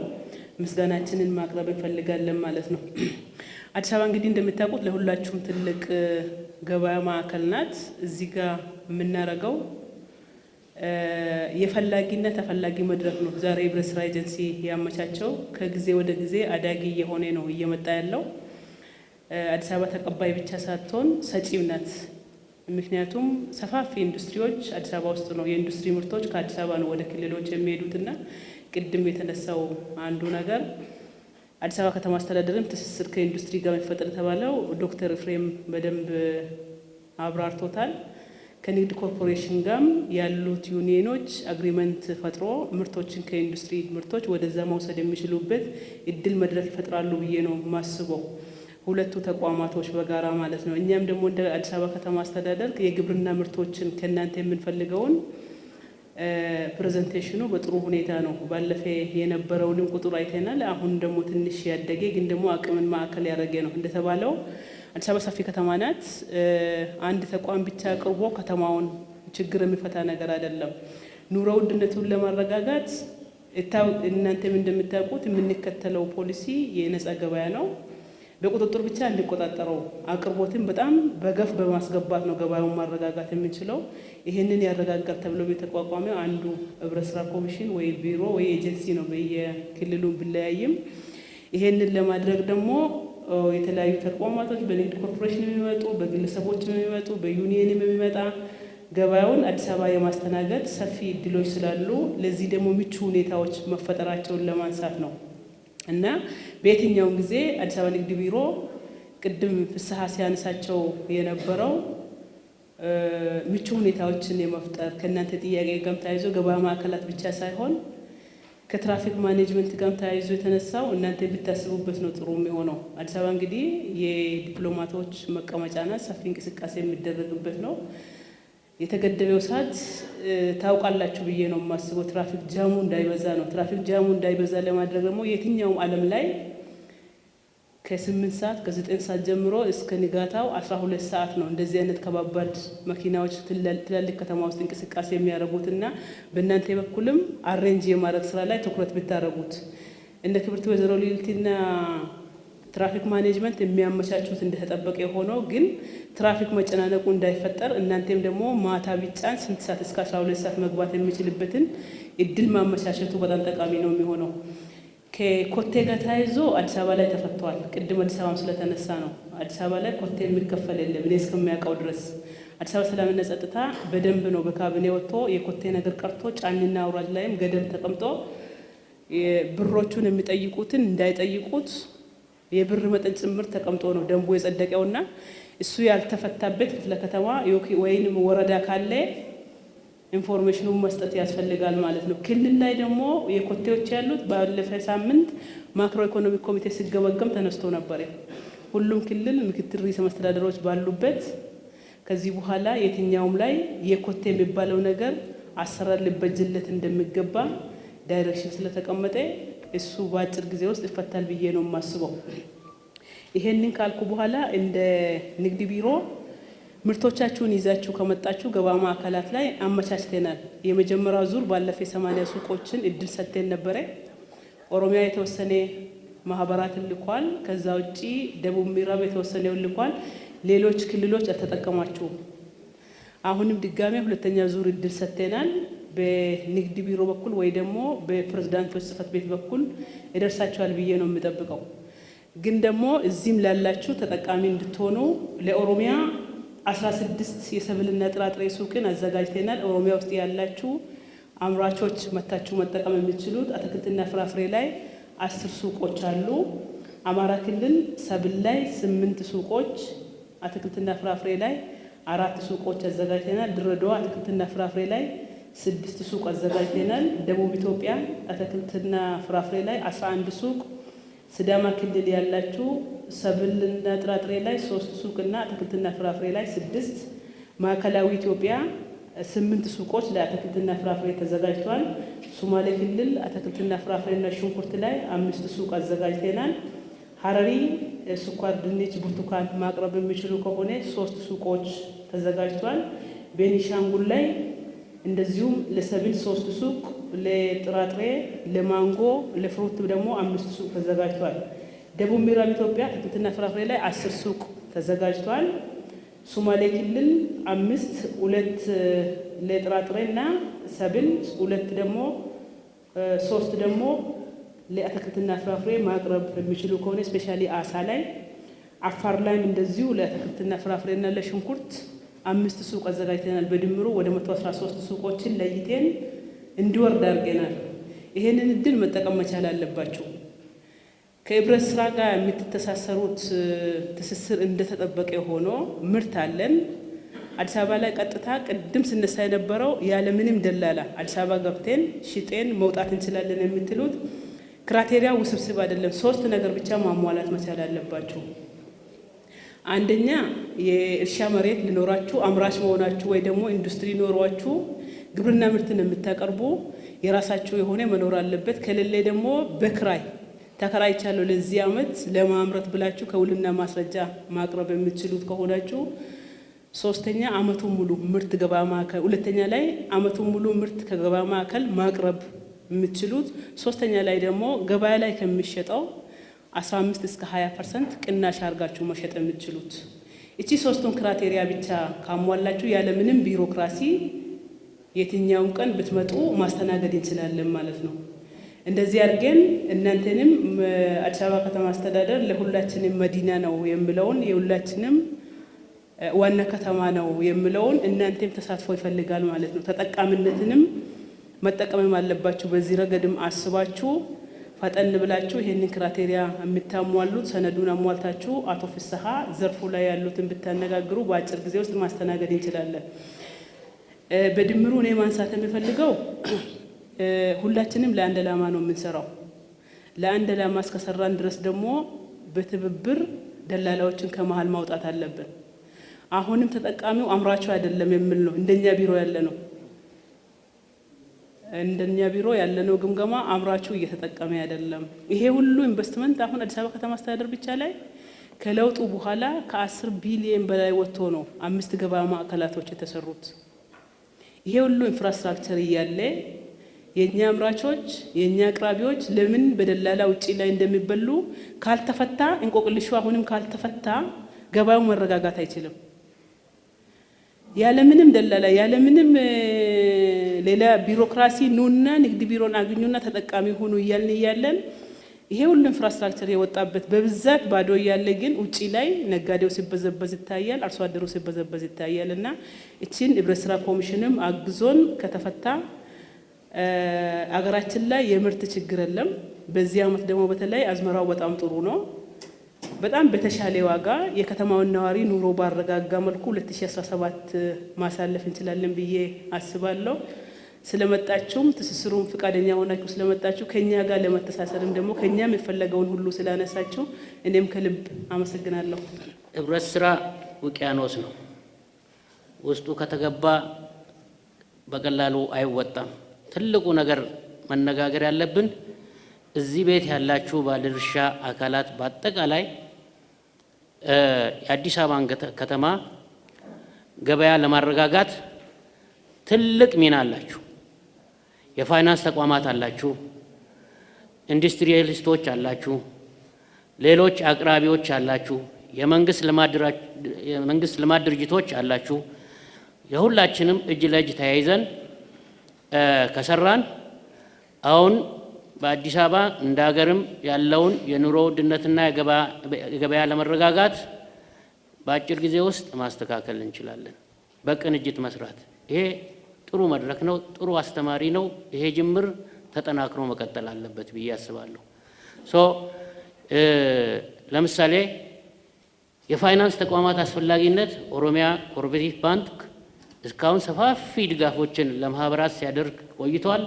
S7: ምስጋናችንን ማቅረብ እንፈልጋለን ማለት ነው። አዲስ አበባ እንግዲህ እንደምታውቁት ለሁላችሁም ትልቅ ገበያ ማዕከል ናት። እዚህ ጋር የምናረገው የፈላጊና ተፈላጊ መድረክ ነው። ዛሬ ህብረት ስራ ኤጀንሲ ያመቻቸው ከጊዜ ወደ ጊዜ አዳጊ የሆነ ነው እየመጣ ያለው። አዲስ አበባ ተቀባይ ብቻ ሳትሆን ሰጪም ናት። ምክንያቱም ሰፋፊ ኢንዱስትሪዎች አዲስ አበባ ውስጥ ነው። የኢንዱስትሪ ምርቶች ከአዲስ አበባ ነው ወደ ክልሎች የሚሄዱትና ቅድም የተነሳው አንዱ ነገር አዲስ አበባ ከተማ አስተዳደርም ትስስር ከኢንዱስትሪ ጋር መፈጠር የተባለው ዶክተር ኤፍሬም በደንብ አብራርቶታል። ከንግድ ኮርፖሬሽን ጋር ያሉት ዩኒየኖች አግሪመንት ፈጥሮ ምርቶችን ከኢንዱስትሪ ምርቶች ወደዛ መውሰድ የሚችሉበት እድል መድረክ ይፈጥራሉ ብዬ ነው ማስበው፣ ሁለቱ ተቋማቶች በጋራ ማለት ነው። እኛም ደግሞ እንደ አዲስ አበባ ከተማ አስተዳደር የግብርና ምርቶችን ከእናንተ የምንፈልገውን ፕሬዘንቴሽኑ በጥሩ ሁኔታ ነው። ባለፈ የነበረውንም ቁጥር አይተናል። አሁን ደግሞ ትንሽ ያደገ ግን ደግሞ አቅምን ማዕከል ያደረገ ነው። እንደተባለው አዲስ አበባ ሰፊ ከተማ ናት። አንድ ተቋም ብቻ አቅርቦ ከተማውን ችግር የሚፈታ ነገር አይደለም። ኑሮ ውድነቱን ለማረጋጋት እናንተም እንደምታውቁት የምንከተለው ፖሊሲ የነጻ ገበያ ነው። በቁጥጥር ብቻ እንቆጣጠረው አቅርቦትን በጣም በገፍ በማስገባት ነው ገበያውን ማረጋጋት የምንችለው። ይሄንን ያረጋጋል ተብሎ የተቋቋመው አንዱ ህብረት ስራ ኮሚሽን ወይ ቢሮ ወይ ኤጀንሲ ነው በየክልሉ ቢለያይም። ይሄንን ለማድረግ ደግሞ የተለያዩ ተቋማቶች በንግድ ኮርፖሬሽን የሚመጡ በግለሰቦች የሚመጡ በዩኒየን የሚመጣ ገበያውን አዲስ አበባ የማስተናገድ ሰፊ እድሎች ስላሉ ለዚህ ደግሞ ምቹ ሁኔታዎች መፈጠራቸውን ለማንሳት ነው እና በየትኛውም ጊዜ አዲስ አበባ ንግድ ቢሮ ቅድም ፍስሐ ሲያነሳቸው የነበረው ምቹ ሁኔታዎችን የመፍጠር ከእናንተ ጥያቄ ጋር ተያይዞ ገበያ ማዕከላት ብቻ ሳይሆን ከትራፊክ ማኔጅመንት ጋር ተያይዞ የተነሳው እናንተ ብታስቡበት ነው ጥሩ የሚሆነው። አዲስ አበባ እንግዲህ የዲፕሎማቶች መቀመጫና ሰፊ እንቅስቃሴ የሚደረግበት ነው። የተገደበው ሰዓት ታውቃላችሁ ብዬ ነው የማስበው። ትራፊክ ጃሙ እንዳይበዛ ነው። ትራፊክ ጃሙ እንዳይበዛ ለማድረግ ደግሞ የትኛውም ዓለም ላይ ከ8 ሰዓት ከ9 ሰዓት ጀምሮ እስከ ንጋታው 12 ሰዓት ነው እንደዚህ አይነት ከባባድ መኪናዎች ትላልቅ ከተማ ውስጥ እንቅስቃሴ የሚያደርጉትና በእናንተ በኩልም አሬንጅ የማድረግ ስራ ላይ ትኩረት ብታደርጉት እንደ ክብርት ወይዘሮ ሊልቲና ትራፊክ ማኔጅመንት የሚያመቻቹት እንደተጠበቀ ሆኖ ግን ትራፊክ መጨናነቁ እንዳይፈጠር እናንተም ደግሞ ማታ ቢጫን 8 ሰዓት እስከ 12 ሰዓት መግባት የሚችልበትን እድል ማመቻቸቱ በጣም ጠቃሚ ነው የሚሆነው። ከኮቴ ጋር ተያይዞ አዲስ አበባ ላይ ተፈቷል። ቅድም አዲስ አበባም ስለተነሳ ነው። አዲስ አበባ ላይ ኮቴ የሚከፈል የለም እኔ እስከሚያውቀው ድረስ። አዲስ አበባ ሰላምና ጸጥታ በደንብ ነው በካቢኔ ወጥቶ የኮቴ ነገር ቀርቶ ጫኝና አውራጅ ላይም ገደብ ተቀምጦ ብሮቹን የሚጠይቁትን እንዳይጠይቁት የብር መጠን ጭምር ተቀምጦ ነው ደንቡ የጸደቀውና እሱ ያልተፈታበት ክፍለ ከተማ ወይንም ወረዳ ካለ ኢንፎርሜሽኑን መስጠት ያስፈልጋል ማለት ነው። ክልል ላይ ደግሞ የኮቴዎች ያሉት ባለፈ ሳምንት ማክሮ ኢኮኖሚክ ኮሚቴ ሲገመገም ተነስቶ ነበር። ሁሉም ክልል ምክትል ርዕሰ መስተዳድሮች ባሉበት ከዚህ በኋላ የትኛውም ላይ የኮቴ የሚባለው ነገር አሰራር ሊበጅለት እንደሚገባ ዳይሬክሽን ስለተቀመጠ እሱ በአጭር ጊዜ ውስጥ ይፈታል ብዬ ነው የማስበው። ይሄንን ካልኩ በኋላ እንደ ንግድ ቢሮ ምርቶቻችሁን ይዛችሁ ከመጣችሁ ገበያ ማዕከላት ላይ አመቻችተናል። የመጀመሪያው ዙር ባለፈ 80 ሱቆችን እድል ሰጥተን ነበረ። ኦሮሚያ የተወሰነ ማህበራትን ልኳል። ከዛ ውጪ ደቡብ ምዕራብ የተወሰነውን ልኳል። ሌሎች ክልሎች አልተጠቀማችሁም። አሁንም ድጋሜ ሁለተኛ ዙር እድል ሰጥተናል። በንግድ ቢሮ በኩል ወይ ደግሞ በፕሬዝዳንቶች ጽህፈት ቤት በኩል ይደርሳችኋል ብዬ ነው የምጠብቀው። ግን ደግሞ እዚህም ላላችሁ ተጠቃሚ እንድትሆኑ ለኦሮሚያ 16 የሰብልና ጥራጥሬ ሱቅን አዘጋጅተናል። ኦሮሚያ ውስጥ ያላችሁ አምራቾች መታችሁ መጠቀም የምትችሉት አትክልትና ፍራፍሬ ላይ 10 ሱቆች አሉ። አማራ ክልል ሰብል ላይ 8 ሱቆች፣ አትክልትና ፍራፍሬ ላይ 4 ሱቆች አዘጋጅተናል። ድሬዳዋ አትክልትና ፍራፍሬ ላይ 6 ሱቅ አዘጋጅተናል። ደቡብ ኢትዮጵያ አትክልትና ፍራፍሬ ላይ 11 ሱቅ፣ ሲዳማ ክልል ያላችሁ ሰብልና ጥራጥሬ ላይ 3 ሱቅና አትክልትና ፍራፍሬ ላይ 6፣ ማዕከላዊ ኢትዮጵያ 8 ሱቆች ለአትክልትና ፍራፍሬ ተዘጋጅቷል። ሶማሌ ክልል አትክልትና ፍራፍሬና ሽንኩርት ላይ 5 ሱቅ አዘጋጅተናል። ሀረሪ ስኳር፣ ድንች፣ ብርቱካን ማቅረብ የሚችሉ ከሆነ 3 ሱቆች ተዘጋጅቷል። ቤኒሻንጉል ላይ እንደዚሁም ለሰብል 3 ሱቅ፣ ለጥራጥሬ፣ ለማንጎ፣ ለፍሩት ደግሞ 5 ሱቅ ተዘጋጅቷል። ደቡብ ምዕራብ ኢትዮጵያ አትክልትና ፍራፍሬ ላይ 10 ሱቅ ተዘጋጅቷል። ሶማሌ ክልል 5፣ 2 ለጥራጥሬና ሰብል፣ 2 ደግሞ 3 ደግሞ ለአትክልትና ፍራፍሬ ማቅረብ የሚችሉ ከሆነ ስፔሻሊ አሳ ላይ። አፋር ላይም እንደዚሁ ለአትክልትና ፍራፍሬና ለሽንኩርት 5 ሱቅ አዘጋጅተናል። በድምሩ ወደ 113 ሱቆችን ለይቴን እንዲወርድ አድርገናል። ይሄንን እድል መጠቀም መቻል አለባቸው። ከህብረት ስራ ጋር የምትተሳሰሩት ትስስር እንደተጠበቀ ሆኖ ምርት አለን። አዲስ አበባ ላይ ቀጥታ ቅድም ስነሳ የነበረው ያለምንም ደላላ አዲስ አበባ ገብተን ሽጤን መውጣት እንችላለን የምትሉት ክራቴሪያ ውስብስብ አይደለም። 3 ነገር ብቻ ማሟላት መቻል አለባችሁ። አንደኛ የእርሻ መሬት ሊኖራችሁ፣ አምራች መሆናችሁ ወይ ደግሞ ኢንዱስትሪ ኖሯችሁ ግብርና ምርትን የምታቀርቡ የራሳችሁ የሆነ መኖር አለበት። ከሌለ ደግሞ በክራይ ተከራይቻለሁ ለዚህ ዓመት ለማምረት ብላችሁ ከውልና ማስረጃ ማቅረብ የምትችሉት ከሆናችሁ። ሶስተኛ ዓመቱን ሙሉ ምርት ገበያ ማዕከል፣ ሁለተኛ ላይ ዓመቱን ሙሉ ምርት ከገበያ ማዕከል ማቅረብ የምትችሉት። ሶስተኛ ላይ ደግሞ ገበያ ላይ ከሚሸጠው 15 እስከ 20% ቅናሽ አድርጋችሁ መሸጥ የምትችሉት። እቺ 3ቱን ክራቴሪያ ብቻ ካሟላችሁ ያለ ምንም ቢሮክራሲ የትኛውም ቀን ብትመጡ ማስተናገድ እንችላለን ማለት ነው። እንደዚህ አድርገን እናንተንም አዲስ አበባ ከተማ አስተዳደር ለሁላችንም መዲና ነው የሚለውን የሁላችንም ዋና ከተማ ነው የሚለውን እናንተም ተሳትፎ ይፈልጋል ማለት ነው። ተጠቃሚነትንም መጠቀምም አለባችሁ። በዚህ ረገድም አስባችሁ ፈጠን ብላችሁ ይሄንን ክራቴሪያ የምታሟሉት ሰነዱን አሟልታችሁ አቶ ፍስሐ ዘርፉ ላይ ያሉትን ብታነጋግሩ በአጭር ጊዜ ውስጥ ማስተናገድ እንችላለን። በድምሩ እኔ ማንሳት የሚፈልገው ሁላችንም ለአንድ ዓላማ ነው የምንሰራው። ለአንድ ዓላማ እስከሰራን ድረስ ደግሞ በትብብር ደላላዎችን ከመሃል ማውጣት አለብን። አሁንም ተጠቃሚው አምራቹ አይደለም የሚል ነው እንደኛ ቢሮ ያለ ነው። እንደኛ ቢሮ ያለነው ግምገማ አምራቹ እየተጠቀመ አይደለም። ይሄ ሁሉ ኢንቨስትመንት አሁን አዲስ አበባ ከተማ አስተዳደር ብቻ ላይ ከለውጡ በኋላ ከ10 ቢሊዮን በላይ ወጥቶ ነው 5 ገበያ ማዕከላቶች የተሰሩት። ይሄ ሁሉ ኢንፍራስትራክቸር እያለ የኛ አምራቾች የኛ አቅራቢዎች ለምን በደላላ ውጪ ላይ እንደሚበሉ ካልተፈታ፣ እንቆቅልሹ አሁንም ካልተፈታ ገበያው መረጋጋት አይችልም። ያለምንም ደላላ ያለምንም ሌላ ቢሮክራሲ ኑና ንግድ ቢሮን አግኙና ተጠቃሚ ሆኑ እያለን ይሄ ሁሉ ኢንፍራስትራክቸር የወጣበት በብዛት ባዶ እያለ ግን ውጪ ላይ ነጋዴው ሲበዘበዝ ይታያል፣ አርሶ አደሩ ሲበዘበዝ ይታያል። እና እቺን ህብረት ስራ ኮሚሽንም አግዞን ከተፈታ አገራችን ላይ የምርት ችግር የለም። በዚህ ዓመት ደግሞ በተለይ አዝመራው በጣም ጥሩ ነው። በጣም በተሻለ ዋጋ የከተማውን ነዋሪ ኑሮ ባረጋጋ መልኩ 2017 ማሳለፍ እንችላለን ብዬ አስባለሁ። ስለመጣችሁም ትስስሩን ፍቃደኛ ሆናችሁ ስለመጣችሁ ከኛ ጋር ለመተሳሰርም ደግሞ ከኛ የሚፈለገውን ሁሉ ስላነሳችሁ እኔም ከልብ አመሰግናለሁ።
S8: ህብረት ስራ ውቅያኖስ ነው። ውስጡ ከተገባ በቀላሉ አይወጣም። ትልቁ ነገር መነጋገር ያለብን እዚህ ቤት ያላችሁ ባለድርሻ አካላት በአጠቃላይ የአዲስ አበባን ከተማ ገበያ ለማረጋጋት ትልቅ ሚና አላችሁ። የፋይናንስ ተቋማት አላችሁ፣ ኢንዱስትሪያሊስቶች አላችሁ፣ ሌሎች አቅራቢዎች አላችሁ፣ የመንግስት ልማት ድርጅቶች አላችሁ። የሁላችንም እጅ ለእጅ ተያይዘን ከሰራን አሁን በአዲስ አበባ እንደ ሀገርም ያለውን የኑሮ ውድነትና የገበያ ለመረጋጋት በአጭር ጊዜ ውስጥ ማስተካከል እንችላለን። በቅንጅት መስራት ይሄ ጥሩ መድረክ ነው፣ ጥሩ አስተማሪ ነው። ይሄ ጅምር ተጠናክሮ መቀጠል አለበት ብዬ አስባለሁ። ለምሳሌ የፋይናንስ ተቋማት አስፈላጊነት ኦሮሚያ ኮኦፐሬቲቭ ባንክ እስካሁን ሰፋፊ ድጋፎችን ለማህበራት ሲያደርግ ቆይቷል።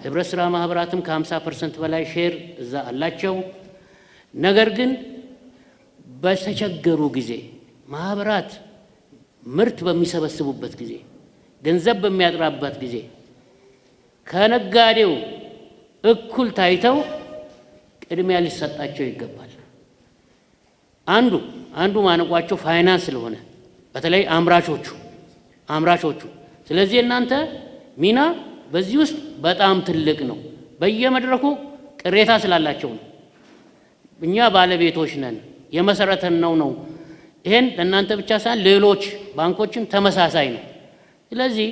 S8: ህብረት ስራ ማህበራትም ከ50% በላይ ሼር እዛ አላቸው። ነገር ግን በተቸገሩ ጊዜ ማህበራት ምርት በሚሰበስቡበት ጊዜ ገንዘብ በሚያጥራበት ጊዜ ከነጋዴው እኩል ታይተው ቅድሚያ ሊሰጣቸው ይገባል። አንዱ ማነቋቸው ፋይናንስ ስለሆነ በተለይ አምራቾቹ ስለዚህ እናንተ ሚና በዚህ ውስጥ በጣም ትልቅ ነው። በየመድረኩ ቅሬታ ስላላቸው ነው። እኛ ባለቤቶች ነን የመሰረተን ነው። ይሄን ለእናንተ ብቻ ሳይሆን ሌሎች ባንኮችም ተመሳሳይ ነው። ስለዚህ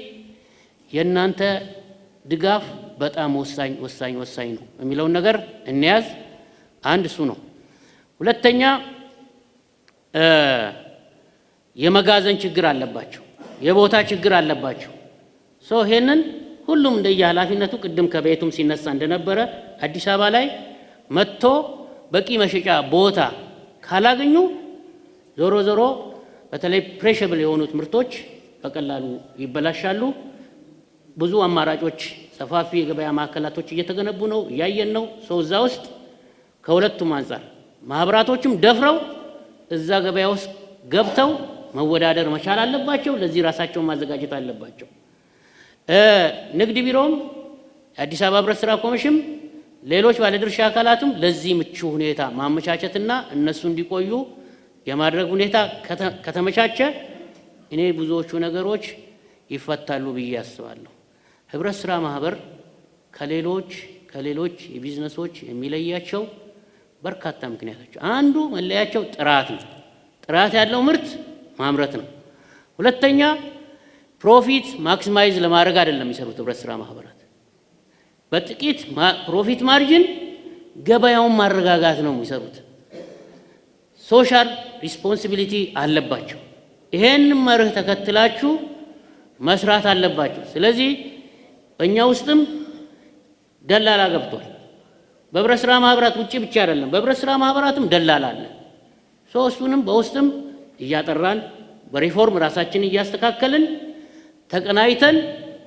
S8: የእናንተ ድጋፍ በጣም ወሳኝ ነው የሚለውን ነገር እንያዝ። አንድ እሱ ነው። ሁለተኛ የመጋዘን ችግር አለባቸው፣ የቦታ ችግር አለባቸው። ይሄንን ሁሉም እንደየ ኃላፊነቱ ቅድም ከቤቱም ሲነሳ እንደነበረ አዲስ አበባ ላይ መጥቶ በቂ መሸጫ ቦታ ካላገኙ ዞሮ በተለይ ፕሬሸብል የሆኑት ምርቶች በቀላሉ ይበላሻሉ። ብዙ አማራጮች ሰፋፊ የገበያ ማዕከላቶች እየተገነቡ ነው፣ እያየን ነው። እዛ ውስጥ ከሁለቱም አንጻር ማህበራቶችም ደፍረው እዛ ገበያ ውስጥ ገብተው መወዳደር መቻል አለባቸው። ለዚህ ራሳቸውን ማዘጋጀት አለባቸው። ንግድ ቢሮም የአዲስ አበባ ህብረት ስራ ኮሚሽን ሌሎች ባለድርሻ አካላትም ለዚህ ምቹ ሁኔታ ማመቻቸትና እነሱ እንዲቆዩ የማድረግ ሁኔታ ከተመቻቸ እኔ ብዙዎቹ ነገሮች ይፈታሉ ብዬ አስባለሁ። ህብረት ስራ ማህበር ከሌሎች የቢዝነሶች የሚለያቸው በርካታ ምክንያቶች፣ አንዱ መለያቸው ጥራት ነው። ጥራት ያለው ምርት ማምረት ነው። ሁለተኛ ፕሮፊት ማክሲማይዝ ለማድረግ አይደለም የሚሰሩት ህብረት ስራ ማህበራት። በጥቂት ፕሮፊት ማርጂን ገበያውን ማረጋጋት ነው የሚሰሩት። ሶሻል ሪስፖንሲቢሊቲ አለባቸው። ይሄን መርህ ተከትላችሁ መስራት አለባቸው። ስለዚህ በእኛ ውስጥም ደላላ ገብቷል። በህብረት ስራ ማህበራት ውጪ ብቻ አይደለም፣ በህብረት ስራ ማህበራትም ደላላ አለ። እሱንም በውስጥም እያጠራን በሪፎርም ራሳችን እያስተካከልን ተቀናይተን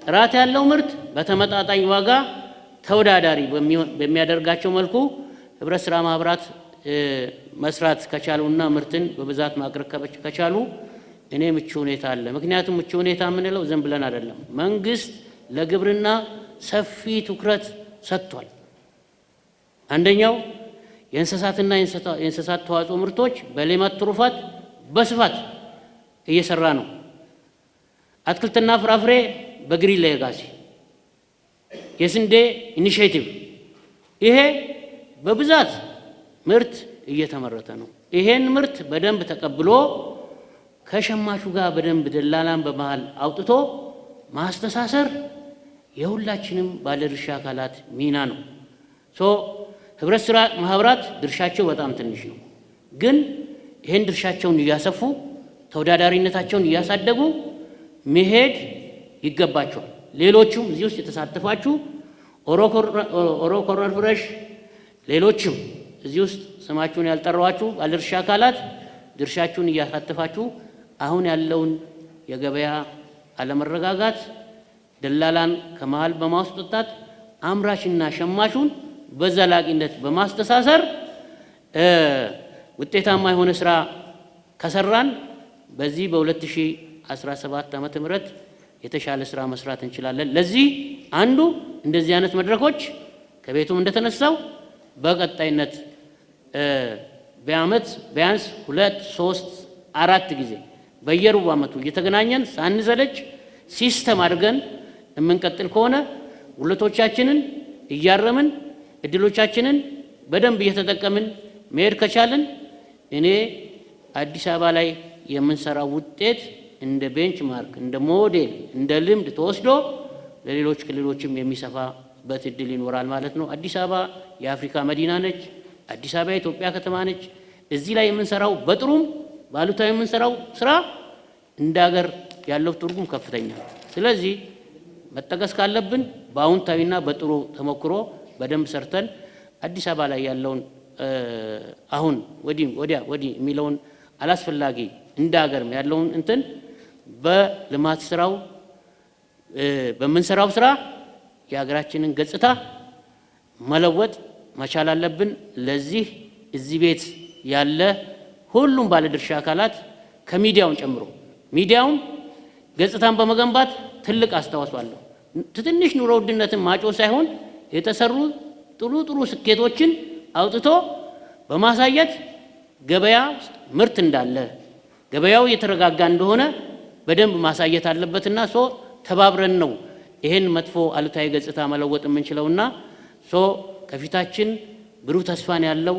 S8: ጥራት ያለው ምርት በተመጣጣኝ ዋጋ ተወዳዳሪ በሚያደርጋቸው መልኩ ህብረት ስራ ማህበራት መስራት ከቻሉና ምርትን በብዛት ማቅረብ ከቻሉ እኔ ምቹ ሁኔታ አለ። ምክንያቱም ምቹ ሁኔታ የምንለው ዝም ብለን አይደለም። መንግስት ለግብርና ሰፊ ትኩረት ሰጥቷል። አንደኛው የእንስሳትና የእንስሳት ተዋጽኦ ምርቶች በሌማት ትሩፋት በስፋት እየሰራ ነው። አትክልትና ፍራፍሬ በግሪን ሌጋሲ፣ የስንዴ ኢኒሼቲቭ፣ ይሄ በብዛት ምርት እየተመረተ ነው። ይሄን ምርት በደንብ ተቀብሎ ከሸማቹ ጋር በደንብ ደላላን በመሃል አውጥቶ ማስተሳሰር የሁላችንም ባለድርሻ አካላት ሚና ነው። ህብረት ስራ ማህበራት ድርሻቸው በጣም ትንሽ ነው፣ ግን ይሄን ድርሻቸውን እያሰፉ ተወዳዳሪነታቸውን እያሳደጉ መሄድ ይገባቸዋል። ሌሎቹም እዚህ ውስጥ የተሳተፋችሁ ኦሮ ኮርነር ፍሬሽ፣ ሌሎችም እዚህ ውስጥ ስማችሁን ያልጠራዋችሁ ባለድርሻ አካላት ድርሻችሁን እያሳተፋችሁ አሁን ያለውን የገበያ አለመረጋጋት ደላላን ከመሃል በማስወጣት አምራችና ሸማቹን በዘላቂነት በማስተሳሰር ውጤታማ የሆነ ስራ ከሰራን በዚህ በ2017 ዓመተ ምህረት የተሻለ ስራ መስራት እንችላለን። ለዚህ አንዱ እንደዚህ አይነት መድረኮች ከቤቱም እንደተነሳው በቀጣይነት በአመት ቢያንስ 2፣ 3፣ 4 ጊዜ በየሩብ ዓመቱ እየተገናኘን ሳንዘለች ሲስተም አድርገን የምንቀጥል ከሆነ ጉለቶቻችንን እያረምን እድሎቻችንን በደንብ እየተጠቀምን መሄድ ከቻልን እኔ አዲስ አበባ ላይ የምንሰራው ውጤት እንደ ቤንችማርክ፣ እንደ ሞዴል፣ እንደ ልምድ ተወስዶ ለሌሎች ክልሎችም የሚሰፋበት እድል ይኖራል ማለት ነው። አዲስ አበባ የአፍሪካ መዲና ነች። አዲስ አበባ የኢትዮጵያ ከተማ ነች። እዚህ ላይ የምንሰራው በጥሩም ባሉታዊ የምንሰራው ስራ እንደ ሀገር ያለው ትርጉም ከፍተኛ ነው። ስለዚህ መጠቀስ ካለብን በአዎንታዊና በጥሩ ተሞክሮ በደንብ ሰርተን አዲስ አበባ ላይ ያለውን አሁን ወዲያ የሚለውን አላስፈላጊ እንደ ሀገርም ያለውን እንትን በልማት ስራው በምንሰራው ስራ የሀገራችንን ገጽታ መለወጥ መቻል አለብን። ለዚህ እዚህ ቤት ያለ ሁሉም ባለድርሻ አካላት ከሚዲያውን ጨምሮ ሚዲያውን ገጽታን በመገንባት ትልቅ አስተዋጽኦ አለው። ትንሽ ኑሮ ውድነትን ማጮ ሳይሆን የተሰሩ ጥሩ ስኬቶችን አውጥቶ በማሳየት ገበያ ምርት እንዳለ ገበያው የተረጋጋ እንደሆነ በደንብ ማሳየት አለበትና ተባብረን ነው ይሄን መጥፎ አሉታዊ ገጽታ መለወጥ የምንችለውና ከፊታችን ብሩህ ተስፋን ያለው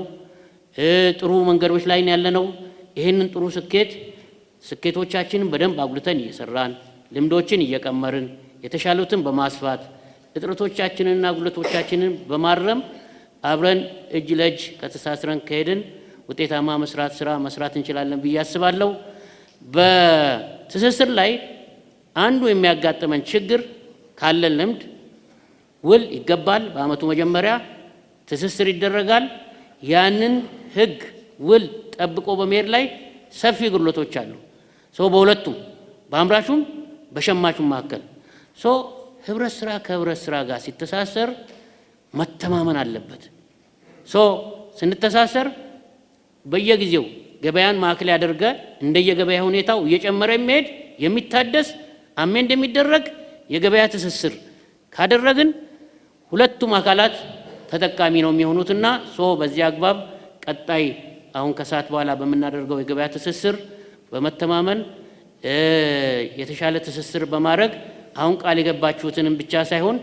S8: ጥሩ መንገዶች ላይ ያለነው ይሄንን ጥሩ ስኬቶቻችንን በደንብ አጉልተን እየሰራን ልምዶችን እየቀመርን የተሻሉትን በማስፋት እጥረቶቻችንንና ጉድለቶቻችንን በማረም አብረን እጅ ለእጅ ከተሳስረን ከሄድን ውጤታማ ስራ መስራት እንችላለን ብዬ አስባለሁ። በትስስር ላይ አንዱ የሚያጋጥመን ችግር ካለን ልምድ ውል ይገባል። በአመቱ መጀመሪያ ትስስር ይደረጋል። ያንን ህግ ውል ጠብቆ በመሄድ ላይ ሰፊ ጉድለቶች አሉ። በሁለቱም በአምራቹም በሸማቹም መካከል ህብረት ስራ ከህብረት ስራ ጋር ሲተሳሰር መተማመን አለበት። ስንተሳሰር በየጊዜው ገበያን ማዕከል ያደርገ እንደየገበያ ሁኔታው እየጨመረ የሚሄድ የሚታደስ አሜንድ የሚደረግ የገበያ ትስስር ካደረግን ሁለቱም አካላት ተጠቃሚ ነው የሚሆኑትና በዚህ አግባብ ቀጣይ አሁን ከሰዓት በኋላ በመናደርገው የገበያ ትስስር በመተማመን የተሻለ ትስስር በማድረግ አሁን ቃል የገባችሁትንም ብቻ ሳይሆን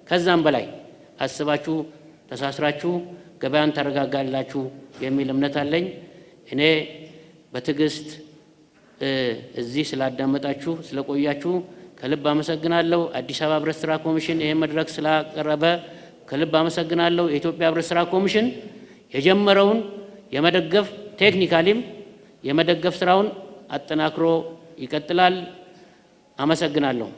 S8: ከዛም በላይ አስባችሁ ተሳስራችሁ ገበያን ታረጋጋላችሁ የሚል እምነት አለኝ። እኔ በትዕግስት እዚህ ስላዳመጣችሁ ስለቆያችሁ ከልብ አመሰግናለሁ። አዲስ አበባ ህብረት ስራ ኮሚሽን ይሄን መድረክ ስላቀረበ ከልብ አመሰግናለሁ። የኢትዮጵያ ህብረት ስራ ኮሚሽን የጀመረውን የመደገፍ ቴክኒካሊም የመደገፍ ስራውን አጠናክሮ ይቀጥላል። አመሰግናለሁ።